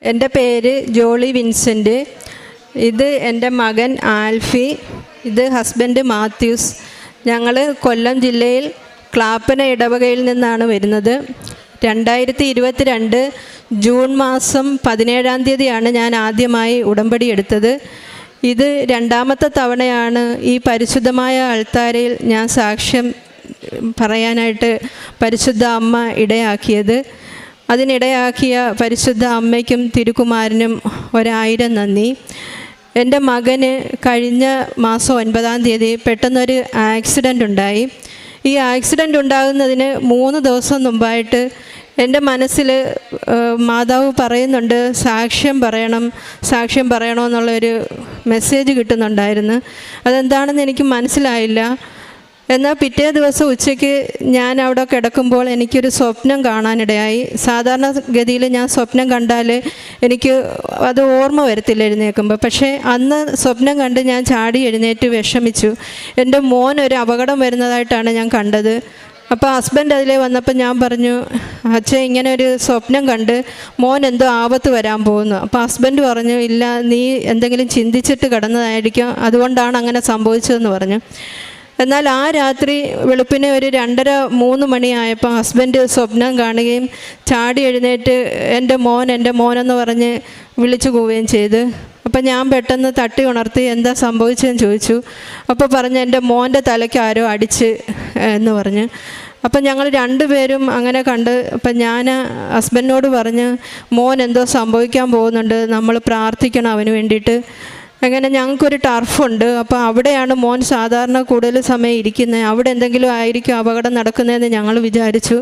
എൻ്റെ പേര് ജോളി വിൻസെൻ്റ്. ഇത് എൻ്റെ മകൻ ആൽഫി. ഇത് ഹസ്ബൻഡ് മാത്യൂസ്. ഞങ്ങൾ കൊല്ലം ജില്ലയിൽ ക്ലാപ്പന ഇടവകയിൽ നിന്നാണ് വരുന്നത്. 2022 ജൂൺ മാസം 17-ാം തീയതിയാണ് ഞാൻ ആദ്യമായി ഉടമ്പടി എടുത്തത്. ഇത് രണ്ടാമത്തെ തവണയാണ് ഈ പരിശുദ്ധമായ അൾത്താരയിൽ ഞാൻ സാക്ഷ്യം പറയാനായിട്ട് പരിശുദ്ധ അമ്മ ഇടയാക്കിയത്. അതിനിടയാക്കിയ പരിശുദ്ധ അമ്മയ്ക്കും തിരുക്കുമാരനും 1000 നന്ദി. എൻ്റെ മകന് കഴിഞ്ഞ മാസം 9-ാം തീയതി പെട്ടെന്നൊരു ആക്സിഡൻ്റ് ഉണ്ടായി. ഈ ആക്സിഡൻ്റ് ഉണ്ടാകുന്നതിന് 3 ദിവസം മുമ്പായിട്ട് എൻ്റെ മനസ്സിൽ മാതാവ് പറയുന്നുണ്ട്, സാക്ഷ്യം പറയണമെന്നുള്ളൊരു മെസ്സേജ് കിട്ടുന്നുണ്ടായിരുന്നു. അതെന്താണെന്ന് എനിക്ക് മനസ്സിലായില്ല. എന്നാൽ പിറ്റേ ദിവസം ഉച്ചയ്ക്ക് ഞാൻ അവിടെ കിടക്കുമ്പോൾ എനിക്കൊരു സ്വപ്നം കാണാനിടയായി. സാധാരണ ഗതിയിൽ ഞാൻ സ്വപ്നം കണ്ടാൽ എനിക്ക് അത് ഓർമ്മ വരത്തില്ല എഴുന്നേൽക്കുമ്പോൾ. പക്ഷേ അന്ന് സ്വപ്നം കണ്ട് ഞാൻ ചാടി എഴുന്നേറ്റ് വിഷമിച്ചു. എൻ്റെ മോൻ ഒരു അപകടം വരുന്നതായിട്ടാണ് ഞാൻ കണ്ടത്. അപ്പോൾ ഹസ്ബൻഡ് അതിലേ വന്നപ്പോൾ ഞാൻ പറഞ്ഞു, അച്ഛൻ ഇങ്ങനെ ഒരു സ്വപ്നം കണ്ട് മോൻ എന്തോ ആപത്ത് വരാൻ പോകുന്നു. അപ്പോൾ ഹസ്ബൻഡ് പറഞ്ഞു, ഇല്ല, നീ എന്തെങ്കിലും ചിന്തിച്ചിട്ട് കിടന്നതായിരിക്കും, അതുകൊണ്ടാണ് അങ്ങനെ സംഭവിച്ചതെന്ന് പറഞ്ഞു. എന്നാൽ ആ രാത്രി വെളുപ്പിന് ഒരു 2:30-3 മണിയായപ്പോൾ ഹസ്ബൻഡ് സ്വപ്നം കാണുകയും ചാടി എഴുന്നേറ്റ് എൻ്റെ മോനെന്ന് പറഞ്ഞ് വിളിച്ചു പോവുകയും ചെയ്തു. അപ്പം ഞാൻ പെട്ടെന്ന് തട്ടി ഉണർത്തി എന്താ സംഭവിച്ചതെന്ന് ചോദിച്ചു. അപ്പോൾ പറഞ്ഞ് എൻ്റെ മോൻ്റെ തലയ്ക്ക് ആരോ അടിച്ച് എന്ന് പറഞ്ഞു. അപ്പം ഞങ്ങൾ 2 പേരും അങ്ങനെ കണ്ട്. അപ്പം ഞാൻ ഹസ്ബൻഡിനോട് പറഞ്ഞ്, മോൻ എന്തോ സംഭവിക്കാൻ പോകുന്നുണ്ട്, നമ്മൾ പ്രാർത്ഥിക്കണം അവന് വേണ്ടിയിട്ട്. അങ്ങനെ ഞങ്ങൾക്കൊരു ടർഫുണ്ട്. അപ്പോൾ അവിടെയാണ് മോൻ സാധാരണ കൂടുതൽ സമയം ഇരിക്കുന്നത്. അവിടെ എന്തെങ്കിലും ആയിരിക്കും അപകടം നടക്കുന്നതെന്ന് ഞങ്ങൾ വിചാരിച്ചു.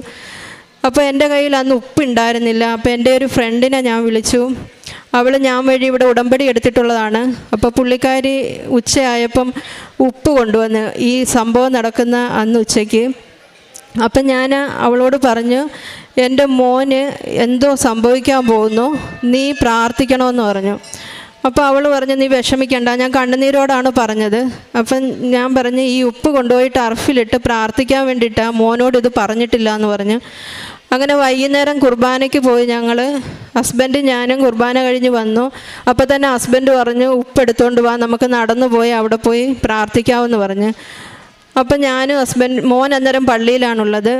അപ്പോൾ എൻ്റെ കയ്യിൽ അന്ന് ഉപ്പുണ്ടായിരുന്നില്ല. അപ്പോൾ എൻ്റെ ഒരു ഫ്രണ്ടിനെ ഞാൻ വിളിച്ചു. ഞാൻ വഴി ഇവിടെ ഉടമ്പടി എടുത്തിട്ടുള്ളതാണ്. അപ്പോൾ പുള്ളിക്കാരി ഉച്ചയായപ്പം ഉപ്പ് കൊണ്ടുവന്ന് ഈ സംഭവം നടക്കുന്ന അന്ന് ഉച്ചയ്ക്ക്. അപ്പം ഞാൻ അവളോട് പറഞ്ഞു, എൻ്റെ മോന് എന്തോ സംഭവിക്കാൻ പോകുന്നു, നീ പ്രാർത്ഥിക്കണമെന്ന് പറഞ്ഞു. അപ്പോൾ അവൾ പറഞ്ഞു, നീ വിഷമിക്കണ്ട, ഞാൻ കണ്ണുനീരോടാണ് പറഞ്ഞത്. അപ്പം ഞാൻ പറഞ്ഞു, ഈ ഉപ്പ് കൊണ്ടുപോയി ടർഫിലിട്ട് പ്രാർത്ഥിക്കാൻ വേണ്ടിയിട്ടാണ്, മോനോട് ഇത് പറഞ്ഞിട്ടില്ല എന്ന് പറഞ്ഞു. അങ്ങനെ വൈകുന്നേരം കുർബാനയ്ക്ക് പോയി. ഞങ്ങൾ ഹസ്ബൻഡ് ഞാനും കുർബാന കഴിഞ്ഞ് വന്നു. അപ്പോൾ തന്നെ ഹസ്ബൻഡ് പറഞ്ഞു, ഉപ്പ് എടുത്തുകൊണ്ട് വാ, നമുക്ക് നടന്നു പോയി അവിടെ പോയി പ്രാർത്ഥിക്കാമെന്ന് പറഞ്ഞു. അപ്പം മോൻ അന്നേരം പള്ളിയിലാണുള്ളത്.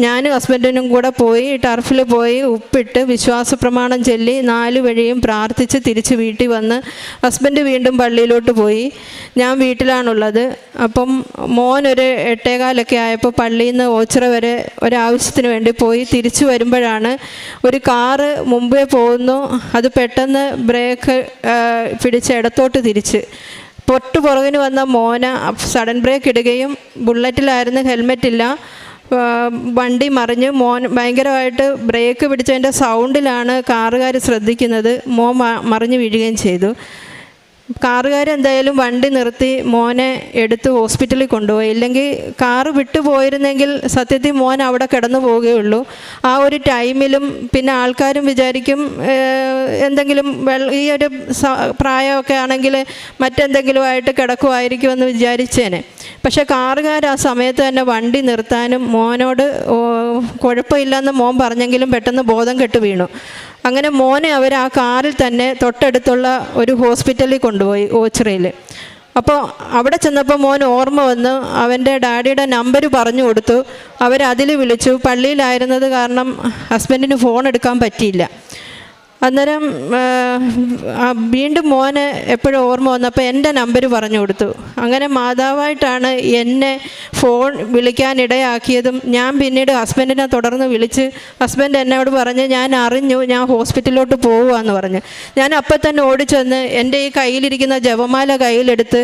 ഞാനും ഹസ്ബൻഡിനും കൂടെ പോയി ടർഫിൽ പോയി ഉപ്പിട്ട് വിശ്വാസ പ്രമാണം ചൊല്ലി 4 വഴിയും പ്രാർത്ഥിച്ച് തിരിച്ച് വീട്ടിൽ വന്ന് ഹസ്ബൻഡ് വീണ്ടും പള്ളിയിലോട്ട് പോയി. ഞാൻ വീട്ടിലാണുള്ളത്. അപ്പം മോൻ ഒരു 8:15 ആയപ്പോൾ പള്ളിയിൽ നിന്ന് ഓച്ചിറ വരെ ഒരാവശ്യത്തിന് വേണ്ടി പോയി. തിരിച്ചു വരുമ്പോഴാണ് ഒരു കാറ് മുമ്പേ പോകുന്നു. അത് പെട്ടെന്ന് ബ്രേക്ക് പിടിച്ച് ഇടത്തോട്ട് തിരിച്ച് പുറകിന് വന്ന മോന് സഡൻ ബ്രേക്ക് ഇടുകയും, ബുള്ളറ്റിലായിരുന്നു, ഹെൽമെറ്റില്ല, വണ്ടി മറിഞ്ഞ് മോൻ ഭയങ്കരമായിട്ട് ബ്രേക്ക് പിടിച്ചതിൻ്റെ സൗണ്ടിലാണ് കാറുകാർ ശ്രദ്ധിക്കുന്നത്. മോൻ മറിഞ്ഞ് വീഴുകയും ചെയ്തു. കാറുകാരെന്തായാലും വണ്ടി നിർത്തി മോനെ എടുത്ത് ഹോസ്പിറ്റലിൽ കൊണ്ടുപോയി. ഇല്ലെങ്കിൽ കാറ് വിട്ടു പോയിരുന്നെങ്കിൽ സത്യത്തിൽ മോൻ അവിടെ കിടന്നു പോവുകയുള്ളൂ. ആ ഒരു ടൈമിലും പിന്നെ ആൾക്കാരും വിചാരിക്കും എന്തെങ്കിലും ഈ ഒരു പ്രായമൊക്കെ ആണെങ്കിൽ മറ്റെന്തെങ്കിലുമായിട്ട് കിടക്കുമായിരിക്കുമെന്ന് വിചാരിച്ചേനെ. പക്ഷേ കാറുകാർ ആ സമയത്ത് തന്നെ വണ്ടി നിർത്താനും മോനോട് കുഴപ്പമില്ലെന്ന് മോൻ പറഞ്ഞെങ്കിലും പെട്ടെന്ന് ബോധം കെട്ട് വീണു. അങ്ങനെ മോനെ അവർ ആ കാറിൽ തന്നെ തൊട്ടടുത്തുള്ള ഒരു ഹോസ്പിറ്റലിൽ കൊണ്ടുപോയി, ഓച്ചിറയിൽ. അപ്പോൾ അവിടെ ചെന്നപ്പോൾ മോൻ ഓർമ്മ വന്നു. അവൻ്റെ ഡാഡിയുടെ നമ്പർ പറഞ്ഞു കൊടുത്തു. അവരതിൽ വിളിച്ചു. പള്ളിയിലായിരുന്നത് കാരണം ഹസ്ബൻഡിന് ഫോൺ എടുക്കാൻ പറ്റിയില്ല. അന്നേരം വീണ്ടും മോന് എപ്പോഴും ഓർമ്മ വന്നപ്പോൾ എൻ്റെ നമ്പർ പറഞ്ഞു കൊടുത്തു. അങ്ങനെ മാതാവായിട്ടാണ് എന്നെ ഫോൺ വിളിക്കാനിടയാക്കിയതും. ഞാൻ പിന്നീട് ഹസ്ബൻഡിനെ തുടർന്ന് വിളിച്ച് ഹസ്ബൻഡ് എന്നോട് പറഞ്ഞ്, ഞാൻ അറിഞ്ഞു, ഞാൻ ഹോസ്പിറ്റലിലോട്ട് പോവുകയെന്ന് പറഞ്ഞു. ഞാൻ അപ്പം തന്നെ ഓടിച്ചെന്ന് എൻ്റെ ഈ കയ്യിലിരിക്കുന്ന ജപമാല കയ്യിലെടുത്ത്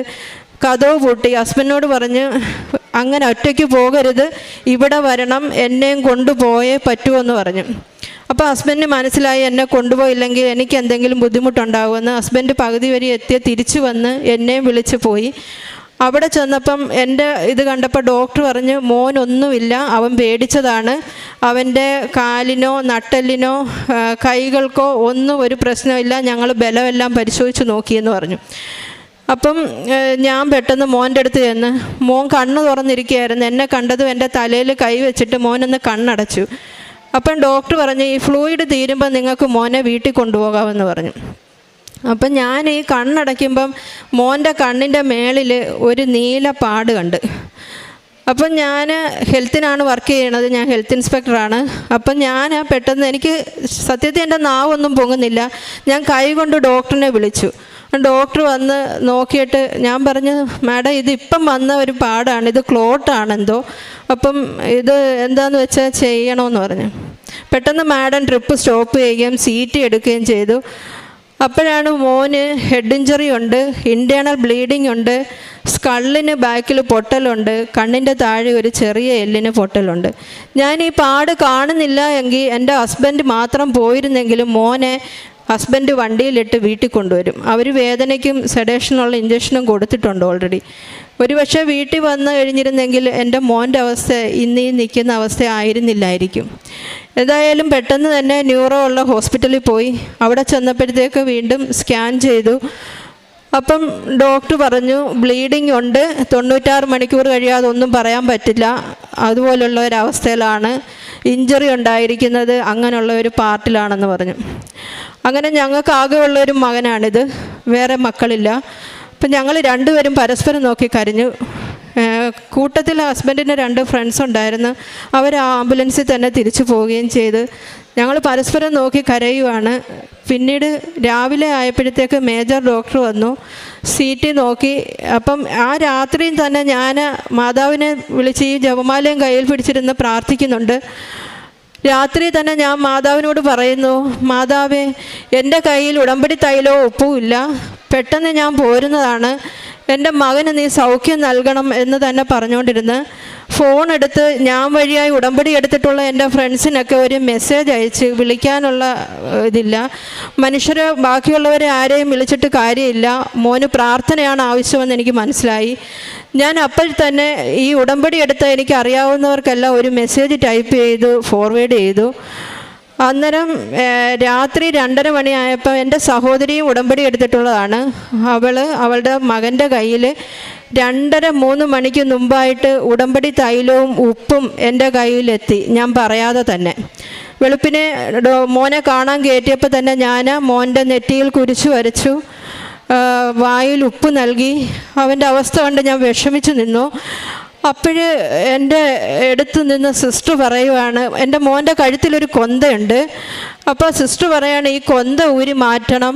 കതവ് പൂട്ടി ഹസ്ബൻഡിനോട് പറഞ്ഞ്, അങ്ങനെ ഒറ്റയ്ക്ക് പോകരുത്, ഇവിടെ വരണം, എന്നെയും കൊണ്ടുപോയേ പറ്റുമെന്ന് പറഞ്ഞു. അപ്പോൾ ഹസ്ബൻഡിന് മനസ്സിലായി എന്നെ കൊണ്ടുപോയില്ലെങ്കിൽ എനിക്ക് എന്തെങ്കിലും ബുദ്ധിമുട്ടുണ്ടാകുമെന്ന്. ഹസ്ബൻഡ് പകുതി വരെ തിരിച്ചു വന്ന് എന്നെയും വിളിച്ച് പോയി. അവിടെ ചെന്നപ്പം എൻ്റെ ഇത് കണ്ടപ്പോൾ ഡോക്ടർ പറഞ്ഞു, മോനൊന്നുമില്ല, അവൻ പേടിച്ചതാണ്, അവൻ്റെ കാലിനോ നട്ടെല്ലിനോ കൈകൾക്കോ ഒന്നും ഒരു പ്രശ്നമില്ല, ഞങ്ങൾ ബലമെല്ലാം പരിശോധിച്ച് നോക്കിയെന്ന് പറഞ്ഞു. അപ്പം ഞാൻ പെട്ടെന്ന് മോൻ്റെ അടുത്ത് ചെന്ന്, മോൻ കണ്ണ് തുറന്നിരിക്കുകയായിരുന്നു. എന്നെ കണ്ടതും എൻ്റെ തലയിൽ കൈ വെച്ചിട്ട് മോനൊന്ന് കണ്ണടച്ചു. അപ്പം ഡോക്ടർ പറഞ്ഞു ഈ ഫ്ലൂയിഡ് തീരുമ്പോൾ നിങ്ങൾക്ക് മോനെ വീട്ടിൽ കൊണ്ടുപോകാമെന്ന് പറഞ്ഞു. അപ്പം ഞാൻ ഈ കണ്ണടയ്ക്കുമ്പം മോൻ്റെ കണ്ണിൻ്റെ മേളിൽ ഒരു നീല പാട് കണ്ട്. അപ്പം ഞാൻ ഹെൽത്തിനാണ് വർക്ക് ചെയ്യണത്, ഞാൻ ഹെൽത്ത് ഇൻസ്പെക്ടറാണ്. അപ്പം ഞാൻ പെട്ടെന്ന് എനിക്ക് സത്യത്തിൽ എൻ്റെ നാവൊന്നും പൊങ്ങുന്നില്ല. ഞാൻ കൈ കൊണ്ട് ഡോക്ടറിനെ വിളിച്ചു. ഡോക്ടർ വന്ന് നോക്കിയിട്ട് ഞാൻ പറഞ്ഞു, മാഡം ഇതിപ്പം വന്ന ഒരു പാടാണ്, ഇത് ക്ലോട്ടാണെന്തോ, അപ്പം ഇത് എന്താണെന്ന് വെച്ചാൽ ചെയ്യണമെന്ന് പറഞ്ഞു. പെട്ടെന്ന് മാഡം ട്രിപ്പ് സ്റ്റോപ്പ് ചെയ്യുകയും CT എടുക്കുകയും ചെയ്തു. അപ്പോഴാണ് മോന് ഹെഡ് ഇഞ്ചറി ഉണ്ട്, ഇൻറ്റേർണൽ ബ്ലീഡിംഗ് ഉണ്ട്, സ്കള്ളിന് ബാക്കിൽ പൊട്ടലുണ്ട്, കണ്ണിൻ്റെ താഴെ ഒരു ചെറിയ എല്ലിന് പൊട്ടലുണ്ട്. ഞാൻ ഈ പാട് കാണുന്നില്ല എങ്കിൽ എൻ്റെ ഹസ്ബൻഡ് മാത്രം പോയിരുന്നെങ്കിലും മോനെ ഹസ്ബൻഡ് വണ്ടിയിലിട്ട് വീട്ടിൽ കൊണ്ടുവരും. അവർ വേദനയ്ക്കും സെഡേഷനുള്ള ഇഞ്ചക്ഷനും കൊടുത്തിട്ടുണ്ട് ഓൾറെഡി. ഒരുപക്ഷെ വീട്ടിൽ വന്നു കഴിഞ്ഞിരുന്നെങ്കിൽ എൻ്റെ മോൻ്റെ അവസ്ഥ ഇന്ന് ഈ നിൽക്കുന്ന അവസ്ഥ ആയിരുന്നില്ലായിരിക്കും. ഏതായാലും പെട്ടെന്ന് തന്നെ ന്യൂറോ ഉള്ള ഹോസ്പിറ്റലിൽ പോയി. അവിടെ ചെന്നപ്പോഴത്തേക്ക് വീണ്ടും സ്കാൻ ചെയ്തു. അപ്പം ഡോക്ടർ പറഞ്ഞു ബ്ലീഡിങ് ഉണ്ട്, 96 മണിക്കൂർ കഴിയാതെ ഒന്നും പറയാൻ പറ്റില്ല, അതുപോലുള്ള ഒരവസ്ഥയിലാണ്, ഇഞ്ചറി ഉണ്ടായിരിക്കുന്നത് അങ്ങനെയുള്ള ഒരു പാർട്ടിലാണെന്ന് പറഞ്ഞു. അങ്ങനെ ഞങ്ങൾക്ക് ആകെയുള്ളൊരു മകനാണിത്, വേറെ മക്കളില്ല. അപ്പം ഞങ്ങൾ രണ്ടുപേരും പരസ്പരം നോക്കി കരഞ്ഞു. കൂട്ടത്തിൽ ഹസ്ബൻഡിന് 2 ഫ്രണ്ട്സ് ഉണ്ടായിരുന്നു. അവർ ആംബുലൻസിൽ തന്നെ തിരിച്ചു പോവുകയും ചെയ്ത് ഞങ്ങൾ പരസ്പരം നോക്കി കരയുവാണ്. പിന്നീട് രാവിലെ ആയപ്പോഴത്തേക്ക് മേജർ ഡോക്ടർ വന്നു, CT നോക്കി. അപ്പം ആ രാത്രിയും തന്നെ ഞാൻ മാതാവിനെ വിളിച്ച് ഈ ജപമാലയും കയ്യിൽ പിടിച്ചിരുന്ന് പ്രാർത്ഥിക്കുന്നുണ്ട്. രാത്രി തന്നെ ഞാൻ മാതാവിനോട് പറയുന്നു, മാതാവേ എൻ്റെ കയ്യിൽ ഉടമ്പടി തൈലോ ഉപ്പും ഇല്ല, പെട്ടെന്ന് ഞാൻ പോരുന്നതാണ്, എൻ്റെ മകന് നീ സൗഖ്യം നൽകണം എന്ന് തന്നെ പറഞ്ഞുകൊണ്ടിരുന്ന് ഫോൺ എടുത്ത് ഞാൻ വഴിയായി ഉടമ്പടി എടുത്തിട്ടുള്ള എൻ്റെ ഫ്രണ്ട്സിനൊക്കെ ഒരു മെസ്സേജ് അയച്ച് വിളിക്കാനുള്ള ഇതില്ല. മനുഷ്യരെ ബാക്കിയുള്ളവരെ ആരെയും വിളിച്ചിട്ട് കാര്യമില്ല, മോന് പ്രാർത്ഥനയാണ് ആവശ്യമെന്ന് എനിക്ക് മനസ്സിലായി. ഞാൻ അപ്പോൾ തന്നെ ഈ ഉടമ്പടി എടുത്ത എനിക്ക് അറിയാവുന്നവർക്കെല്ലാം ഒരു മെസ്സേജ് ടൈപ്പ് ചെയ്തു ഫോർവേഡ് ചെയ്തു. അന്നേരം രാത്രി 2:30 മണിയായപ്പോൾ എൻ്റെ സഹോദരിയും ഉടമ്പടി എടുത്തിട്ടുള്ളതാണ്. അവളുടെ മകൻ്റെ കയ്യിൽ 2:30-3 മണിക്ക് മുമ്പായിട്ട് ഉടമ്പടി തൈലവും ഉപ്പും എൻ്റെ കയ്യിലെത്തി, ഞാൻ പറയാതെ തന്നെ. വെളുപ്പിനെ മോനെ കാണാൻ കയറ്റിയപ്പോൾ തന്നെ ഞാൻ മോൻ്റെ നെറ്റിയിൽ കുരിശ് വരച്ചു, വായിൽ ഉപ്പ് നൽകി. അവൻ്റെ അവസ്ഥ കൊണ്ട് ഞാൻ വിഷമിച്ച് നിന്നു. അപ്പോൾ എൻ്റെ അടുത്ത് നിന്ന് സിസ്റ്റർ പറയുവാണ്, എൻ്റെ മോൻ്റെ കഴുത്തിലൊരു കൊന്തയുണ്ട്. അപ്പോൾ സിസ്റ്റർ പറയുകയാണ് ഈ കൊന്ത ഊരി മാറ്റണം,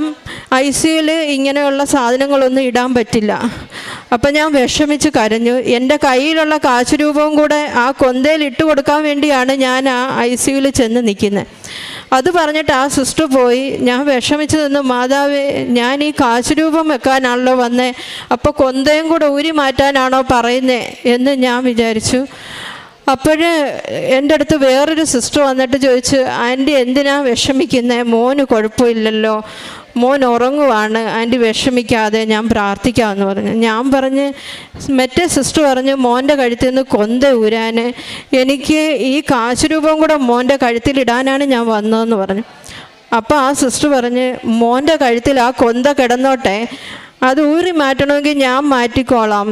ICUവിൽ ഇങ്ങനെയുള്ള സാധനങ്ങളൊന്നും ഇടാൻ പറ്റില്ല. അപ്പം ഞാൻ വിഷമിച്ച് കരഞ്ഞു. എൻ്റെ കയ്യിലുള്ള കാശുരൂപവും കൂടെ ആ കൊന്തയിൽ ഇട്ട് കൊടുക്കാൻ വേണ്ടിയാണ് ഞാൻ ആ ICUവിൽ ചെന്ന് നിൽക്കുന്നത്. അത് പറഞ്ഞിട്ട് ആ സിസ്റ്റർ പോയി. ഞാൻ വിഷമിച്ച് നിന്ന്, മാതാവേ ഞാൻ ഈ കാശുരൂപം വെക്കാനാണല്ലോ വന്നേ, അപ്പോൾ കൊന്തയും കൂടെ ഊരി മാറ്റാനാണോ പറയുന്നേ എന്ന് ഞാൻ വിചാരിച്ചു. അപ്പോൾ എൻ്റെ അടുത്ത് വേറൊരു സിസ്റ്റർ വന്നിട്ട് ചോദിച്ചു, ആൻറ്റി എന്തിനാ വിഷമിക്കുന്നത്, മോന് കുഴപ്പമില്ലല്ലോ, മോൻ ഉറങ്ങുവാണ്, ആൻറ്റി വിഷമിക്കാതെ ഞാൻ പ്രാർത്ഥിക്കാമെന്ന് പറഞ്ഞു. ഞാൻ പറഞ്ഞ്, മറ്റേ സിസ്റ്റർ പറഞ്ഞു മോൻ്റെ കഴുത്തിൽ നിന്ന് കൊന്ത ഊരാൻ, എനിക്ക് ഈ കാശുരൂപം കൂടെ മോൻ്റെ കഴുത്തിലിടാനാണ് ഞാൻ വന്നതെന്ന് പറഞ്ഞു. അപ്പോൾ ആ സിസ്റ്റർ പറഞ്ഞ്, മോൻ്റെ കഴുത്തിൽ ആ കൊന്ത കിടന്നോട്ടെ, അത് ഊരി മാറ്റണമെങ്കിൽ ഞാൻ മാറ്റിക്കോളാം,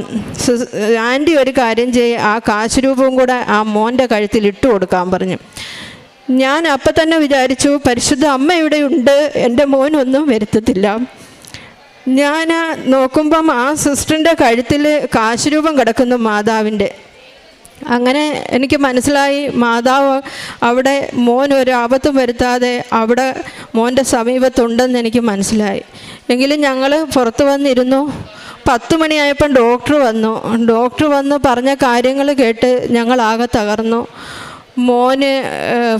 ആൻറ്റി ഒരു കാര്യം ചെയ്യും, ആ കാശുരൂപവും കൂടെ ആ മോൻ്റെ കഴുത്തിൽ ഇട്ട് കൊടുക്കാൻ പറഞ്ഞു. ഞാൻ അപ്പം തന്നെ വിചാരിച്ചു, പരിശുദ്ധ അമ്മ ഇവിടെ ഉണ്ട്, എൻ്റെ മോനൊന്നും വരുത്തത്തില്ല. ഞാൻ നോക്കുമ്പം ആ സിസ്റ്ററിൻ്റെ കഴുത്തിൽ കാശുരൂപം കിടക്കുന്നു മാതാവിൻ്റെ. അങ്ങനെ എനിക്ക് മനസ്സിലായി മാതാവ് അവിടെ മോൻ ഒരു ആപത്തും വരുത്താതെ അവിടെ മോൻ്റെ സമീപത്തുണ്ടെന്ന് എനിക്ക് മനസ്സിലായി. എങ്കിലും ഞങ്ങൾ പുറത്ത് വന്നിരുന്നു. 10 മണിയായപ്പം ഡോക്ടർ വന്ന് പറഞ്ഞ കാര്യങ്ങൾ കേട്ട് ഞങ്ങളാകെ തകർന്നു. മോന്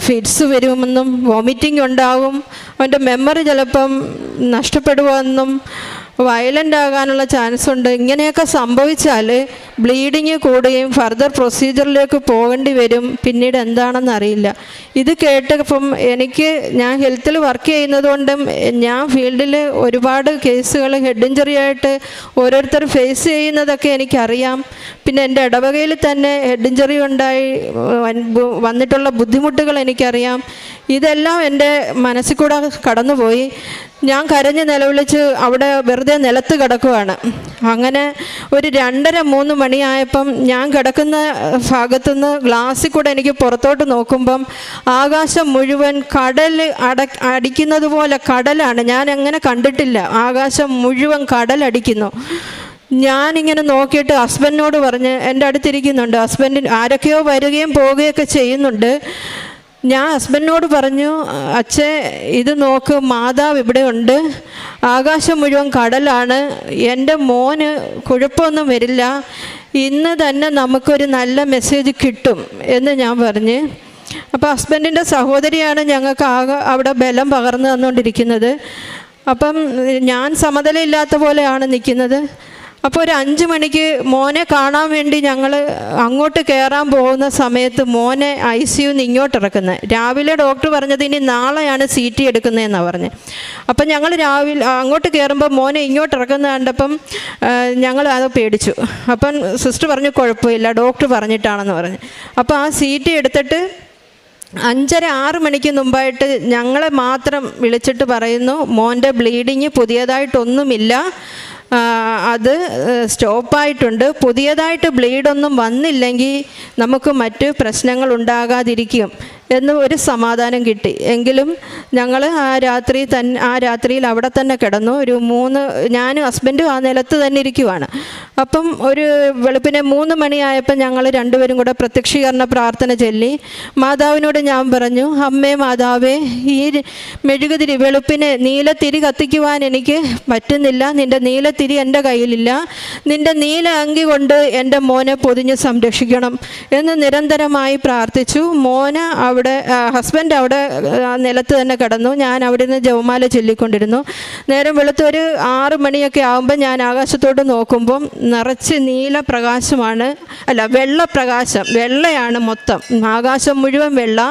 ഫിറ്റ്സ് വരുമെന്നും വോമിറ്റിംഗ് ഉണ്ടാകും, അവൻ്റെ മെമ്മറി ചിലപ്പം നഷ്ടപ്പെടുമെന്നും വയലൻ്റ് ആകാനുള്ള ചാൻസ് ഉണ്ട്, ഇങ്ങനെയൊക്കെ സംഭവിച്ചാൽ ബ്ലീഡിങ് കൂടുകയും ഫർദർ പ്രൊസീജിയറിലേക്ക് പോകേണ്ടി വരും, പിന്നീട് എന്താണെന്ന് അറിയില്ല. ഇത് കേട്ടപ്പം ഞാൻ ഹെൽത്തിൽ വർക്ക് ചെയ്യുന്നതുകൊണ്ടും ഞാൻ ഫീൽഡിൽ ഒരുപാട് കേസുകൾ ഹെഡ് ഇഞ്ചറി ആയിട്ട് ഓരോരുത്തർ ഫേസ് ചെയ്യുന്നതൊക്കെ എനിക്കറിയാം. പിന്നെ എൻ്റെ ഇടവകയിൽ തന്നെ ഹെഡ് ഇഞ്ചറി ഉണ്ടായി വന്നിട്ടുള്ള ബുദ്ധിമുട്ടുകൾ എനിക്കറിയാം. ഇതെല്ലാം എൻ്റെ മനസ്സിൽ കൂടെ കടന്നുപോയി. ഞാൻ കരഞ്ഞ് നിലവിളിച്ച് അവിടെ വെറുതെ നിലത്ത് കിടക്കുവാണ്. അങ്ങനെ ഒരു 2:30-3 മണിയായപ്പം ഞാൻ കിടക്കുന്ന ഭാഗത്തുനിന്ന് ഗ്ലാസ്സിൽ കൂടെ എനിക്ക് പുറത്തോട്ട് നോക്കുമ്പം ആകാശം മുഴുവൻ കടൽ അടിക്കുന്നത് പോലെ കടലാണ്. ഞാൻ അങ്ങനെ കണ്ടിട്ടില്ല. ആകാശം മുഴുവൻ കടലടിക്കുന്നു. ഞാനിങ്ങനെ നോക്കിയിട്ട് ഹസ്ബൻഡിനോട് പറഞ്ഞ്, എൻ്റെ അടുത്തിരിക്കുന്നുണ്ട് ഹസ്ബൻഡിന്, ആരൊക്കെയോ വരികയും പോവുകയൊക്കെ ചെയ്യുന്നുണ്ട്. ഞാൻ ഹസ്ബൻഡിനോട് പറഞ്ഞു, അച്ഛേ ഇത് നോക്ക്, മാതാവ് ഇവിടെ ഉണ്ട്, ആകാശം മുഴുവൻ കടലാണ്, എൻ്റെ മോന് കുഴപ്പമൊന്നും വരില്ല, ഇന്ന് തന്നെ നമുക്കൊരു നല്ല മെസ്സേജ് കിട്ടും എന്ന് ഞാൻ പറഞ്ഞ്. അപ്പോൾ ഹസ്ബൻഡിൻ്റെ സഹോദരിയാണ് ഞങ്ങൾക്ക് അവിടെ ബലം പകർന്നു തന്നുകൊണ്ടിരിക്കുന്നത്. അപ്പം ഞാൻ സമനിലയില്ലാത്ത പോലെയാണ് നിൽക്കുന്നത്. അപ്പോൾ ഒരു 5 മണിക്ക് മോനെ കാണാൻ വേണ്ടി ഞങ്ങൾ അങ്ങോട്ട് കയറാൻ പോകുന്ന സമയത്ത് മോനെ ICUന്ന് ഇങ്ങോട്ട് ഇറക്കുന്നത്. രാവിലെ ഡോക്ടർ പറഞ്ഞത് ഇനി നാളെയാണ് CT എടുക്കുന്നതെന്നാണ് പറഞ്ഞത്. അപ്പം ഞങ്ങൾ രാവിലെ അങ്ങോട്ട് കയറുമ്പോൾ മോനെ ഇങ്ങോട്ട് ഇറക്കുന്നത് കണ്ടപ്പം ഞങ്ങൾ അത് പേടിച്ചു. അപ്പം സിസ്റ്റർ പറഞ്ഞു കുഴപ്പമില്ല, ഡോക്ടർ പറഞ്ഞിട്ടാണെന്ന് പറഞ്ഞു. അപ്പോൾ ആ CT എടുത്തിട്ട് 5:30-6 മണിക്ക് മുമ്പായിട്ട് ഞങ്ങളെ മാത്രം വിളിച്ചിട്ട് പറയുന്നു, മോൻ്റെ ബ്ലീഡിങ് പുതിയതായിട്ടൊന്നുമില്ല, അത് സ്റ്റോപ്പായിട്ടുണ്ട്, പുതിയതായിട്ട് ബ്ലീഡൊന്നും വന്നില്ലെങ്കിൽ നമുക്ക് മറ്റ് പ്രശ്നങ്ങൾ ഉണ്ടാകാതിരിക്കും എന്ന് ഒരു സമാധാനം കിട്ടി. എങ്കിലും ഞങ്ങൾ ആ രാത്രിയിൽ അവിടെ തന്നെ കിടന്നു. ഒരു 3 ഞാനും ഹസ്ബൻഡും ആ നിലത്ത് തന്നെ ഇരിക്കുവാണ്. അപ്പം ഒരു വെളുപ്പിനെ 3 മണിയായപ്പോൾ ഞങ്ങൾ രണ്ടുപേരും കൂടെ പ്രത്യക്ഷീകരണ പ്രാർത്ഥന ചൊല്ലി. മാതാവിനോട് ഞാൻ പറഞ്ഞു, അമ്മേ മാതാവേ, ഈ മെഴുകുതിരി വെളുപ്പിനെ നീലത്തിരി കത്തിക്കുവാൻ എനിക്ക് പറ്റുന്നില്ല, നിൻ്റെ നീലത്തിരി എൻ്റെ കയ്യിലില്ല, നിൻ്റെ നീല അങ്കി കൊണ്ട് എൻ്റെ മോനെ പൊതിഞ്ഞ് സംരക്ഷിക്കണം എന്ന് നിരന്തരമായി പ്രാർത്ഥിച്ചു. മോന് ഹസ്ബൻഡ് അവിടെ നിലത്ത് തന്നെ കിടന്നു. ഞാൻ അവിടെ നിന്ന് ജപമാല ചൊല്ലിക്കൊണ്ടിരുന്നു. നേരം വെളുത്ത് ഒരു 6 മണിയൊക്കെ ആകുമ്പോൾ ഞാൻ ആകാശത്തോട്ട് നോക്കുമ്പം നിറച്ച് നീല പ്രകാശമാണ്, വെള്ളപ്രകാശം, വെള്ളയാണ് മൊത്തം, ആകാശം മുഴുവൻ വെള്ള.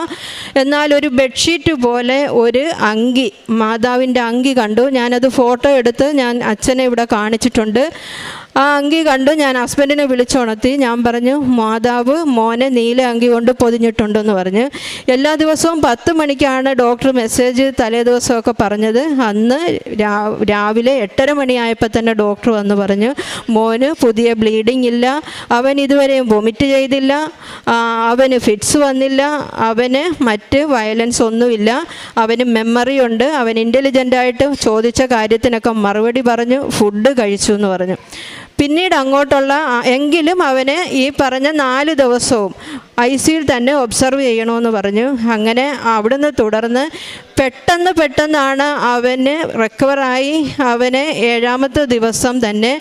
എന്നാൽ ഒരു ബെഡ്ഷീറ്റ് പോലെ ഒരു അങ്കി, മാതാവിൻ്റെ അങ്കി കണ്ടു. ഞാനത് ഫോട്ടോ എടുത്ത് ഞാൻ അച്ഛനെ ഇവിടെ കാണിച്ചിട്ടുണ്ട്. ആ അങ്കി കണ്ട് ഞാൻ ഹസ്ബൻഡിനെ വിളിച്ചുണർത്തി. ഞാൻ പറഞ്ഞു, മാതാവ് മോനെ നീല അങ്കി കൊണ്ട് പൊതിഞ്ഞിട്ടുണ്ടെന്ന് പറഞ്ഞു. എല്ലാ ദിവസവും 10 മണിക്കാണ് ഡോക്ടർ മെസ്സേജ് തലേ ദിവസമൊക്കെ പറഞ്ഞത്. അന്ന് രാവിലെ 8:30 മണിയായപ്പോൾ തന്നെ ഡോക്ടർ വന്ന് പറഞ്ഞു, മോന് പുതിയ ബ്ലീഡിങ് ഇല്ല, അവൻ ഇതുവരെയും വൊമിറ്റ് ചെയ്തില്ല, അവന് ഫിറ്റ്സ് വന്നില്ല, അവന് മറ്റ് വയലൻസ് ഒന്നുമില്ല, അവന് മെമ്മറി ഉണ്ട്, അവൻ ഇൻ്റലിജൻ്റായിട്ട് ചോദിച്ച കാര്യത്തിനൊക്കെ മറുപടി പറഞ്ഞു, ഫുഡ് കഴിച്ചു എന്ന് പറഞ്ഞു. പിന്നീട് അങ്ങോട്ടുള്ള എങ്കിലും അവന് ഈ പറഞ്ഞ 4 ദിവസവും ICUയിൽ തന്നെ ഒബ്സർവ് ചെയ്യണമെന്ന് പറഞ്ഞു. അങ്ങനെ അവിടുന്ന് തുടർന്ന് പെട്ടെന്നാണ് അവന് റിക്കവറായി. അവനെ 7ാമത്തെ ദിവസം തന്നെ,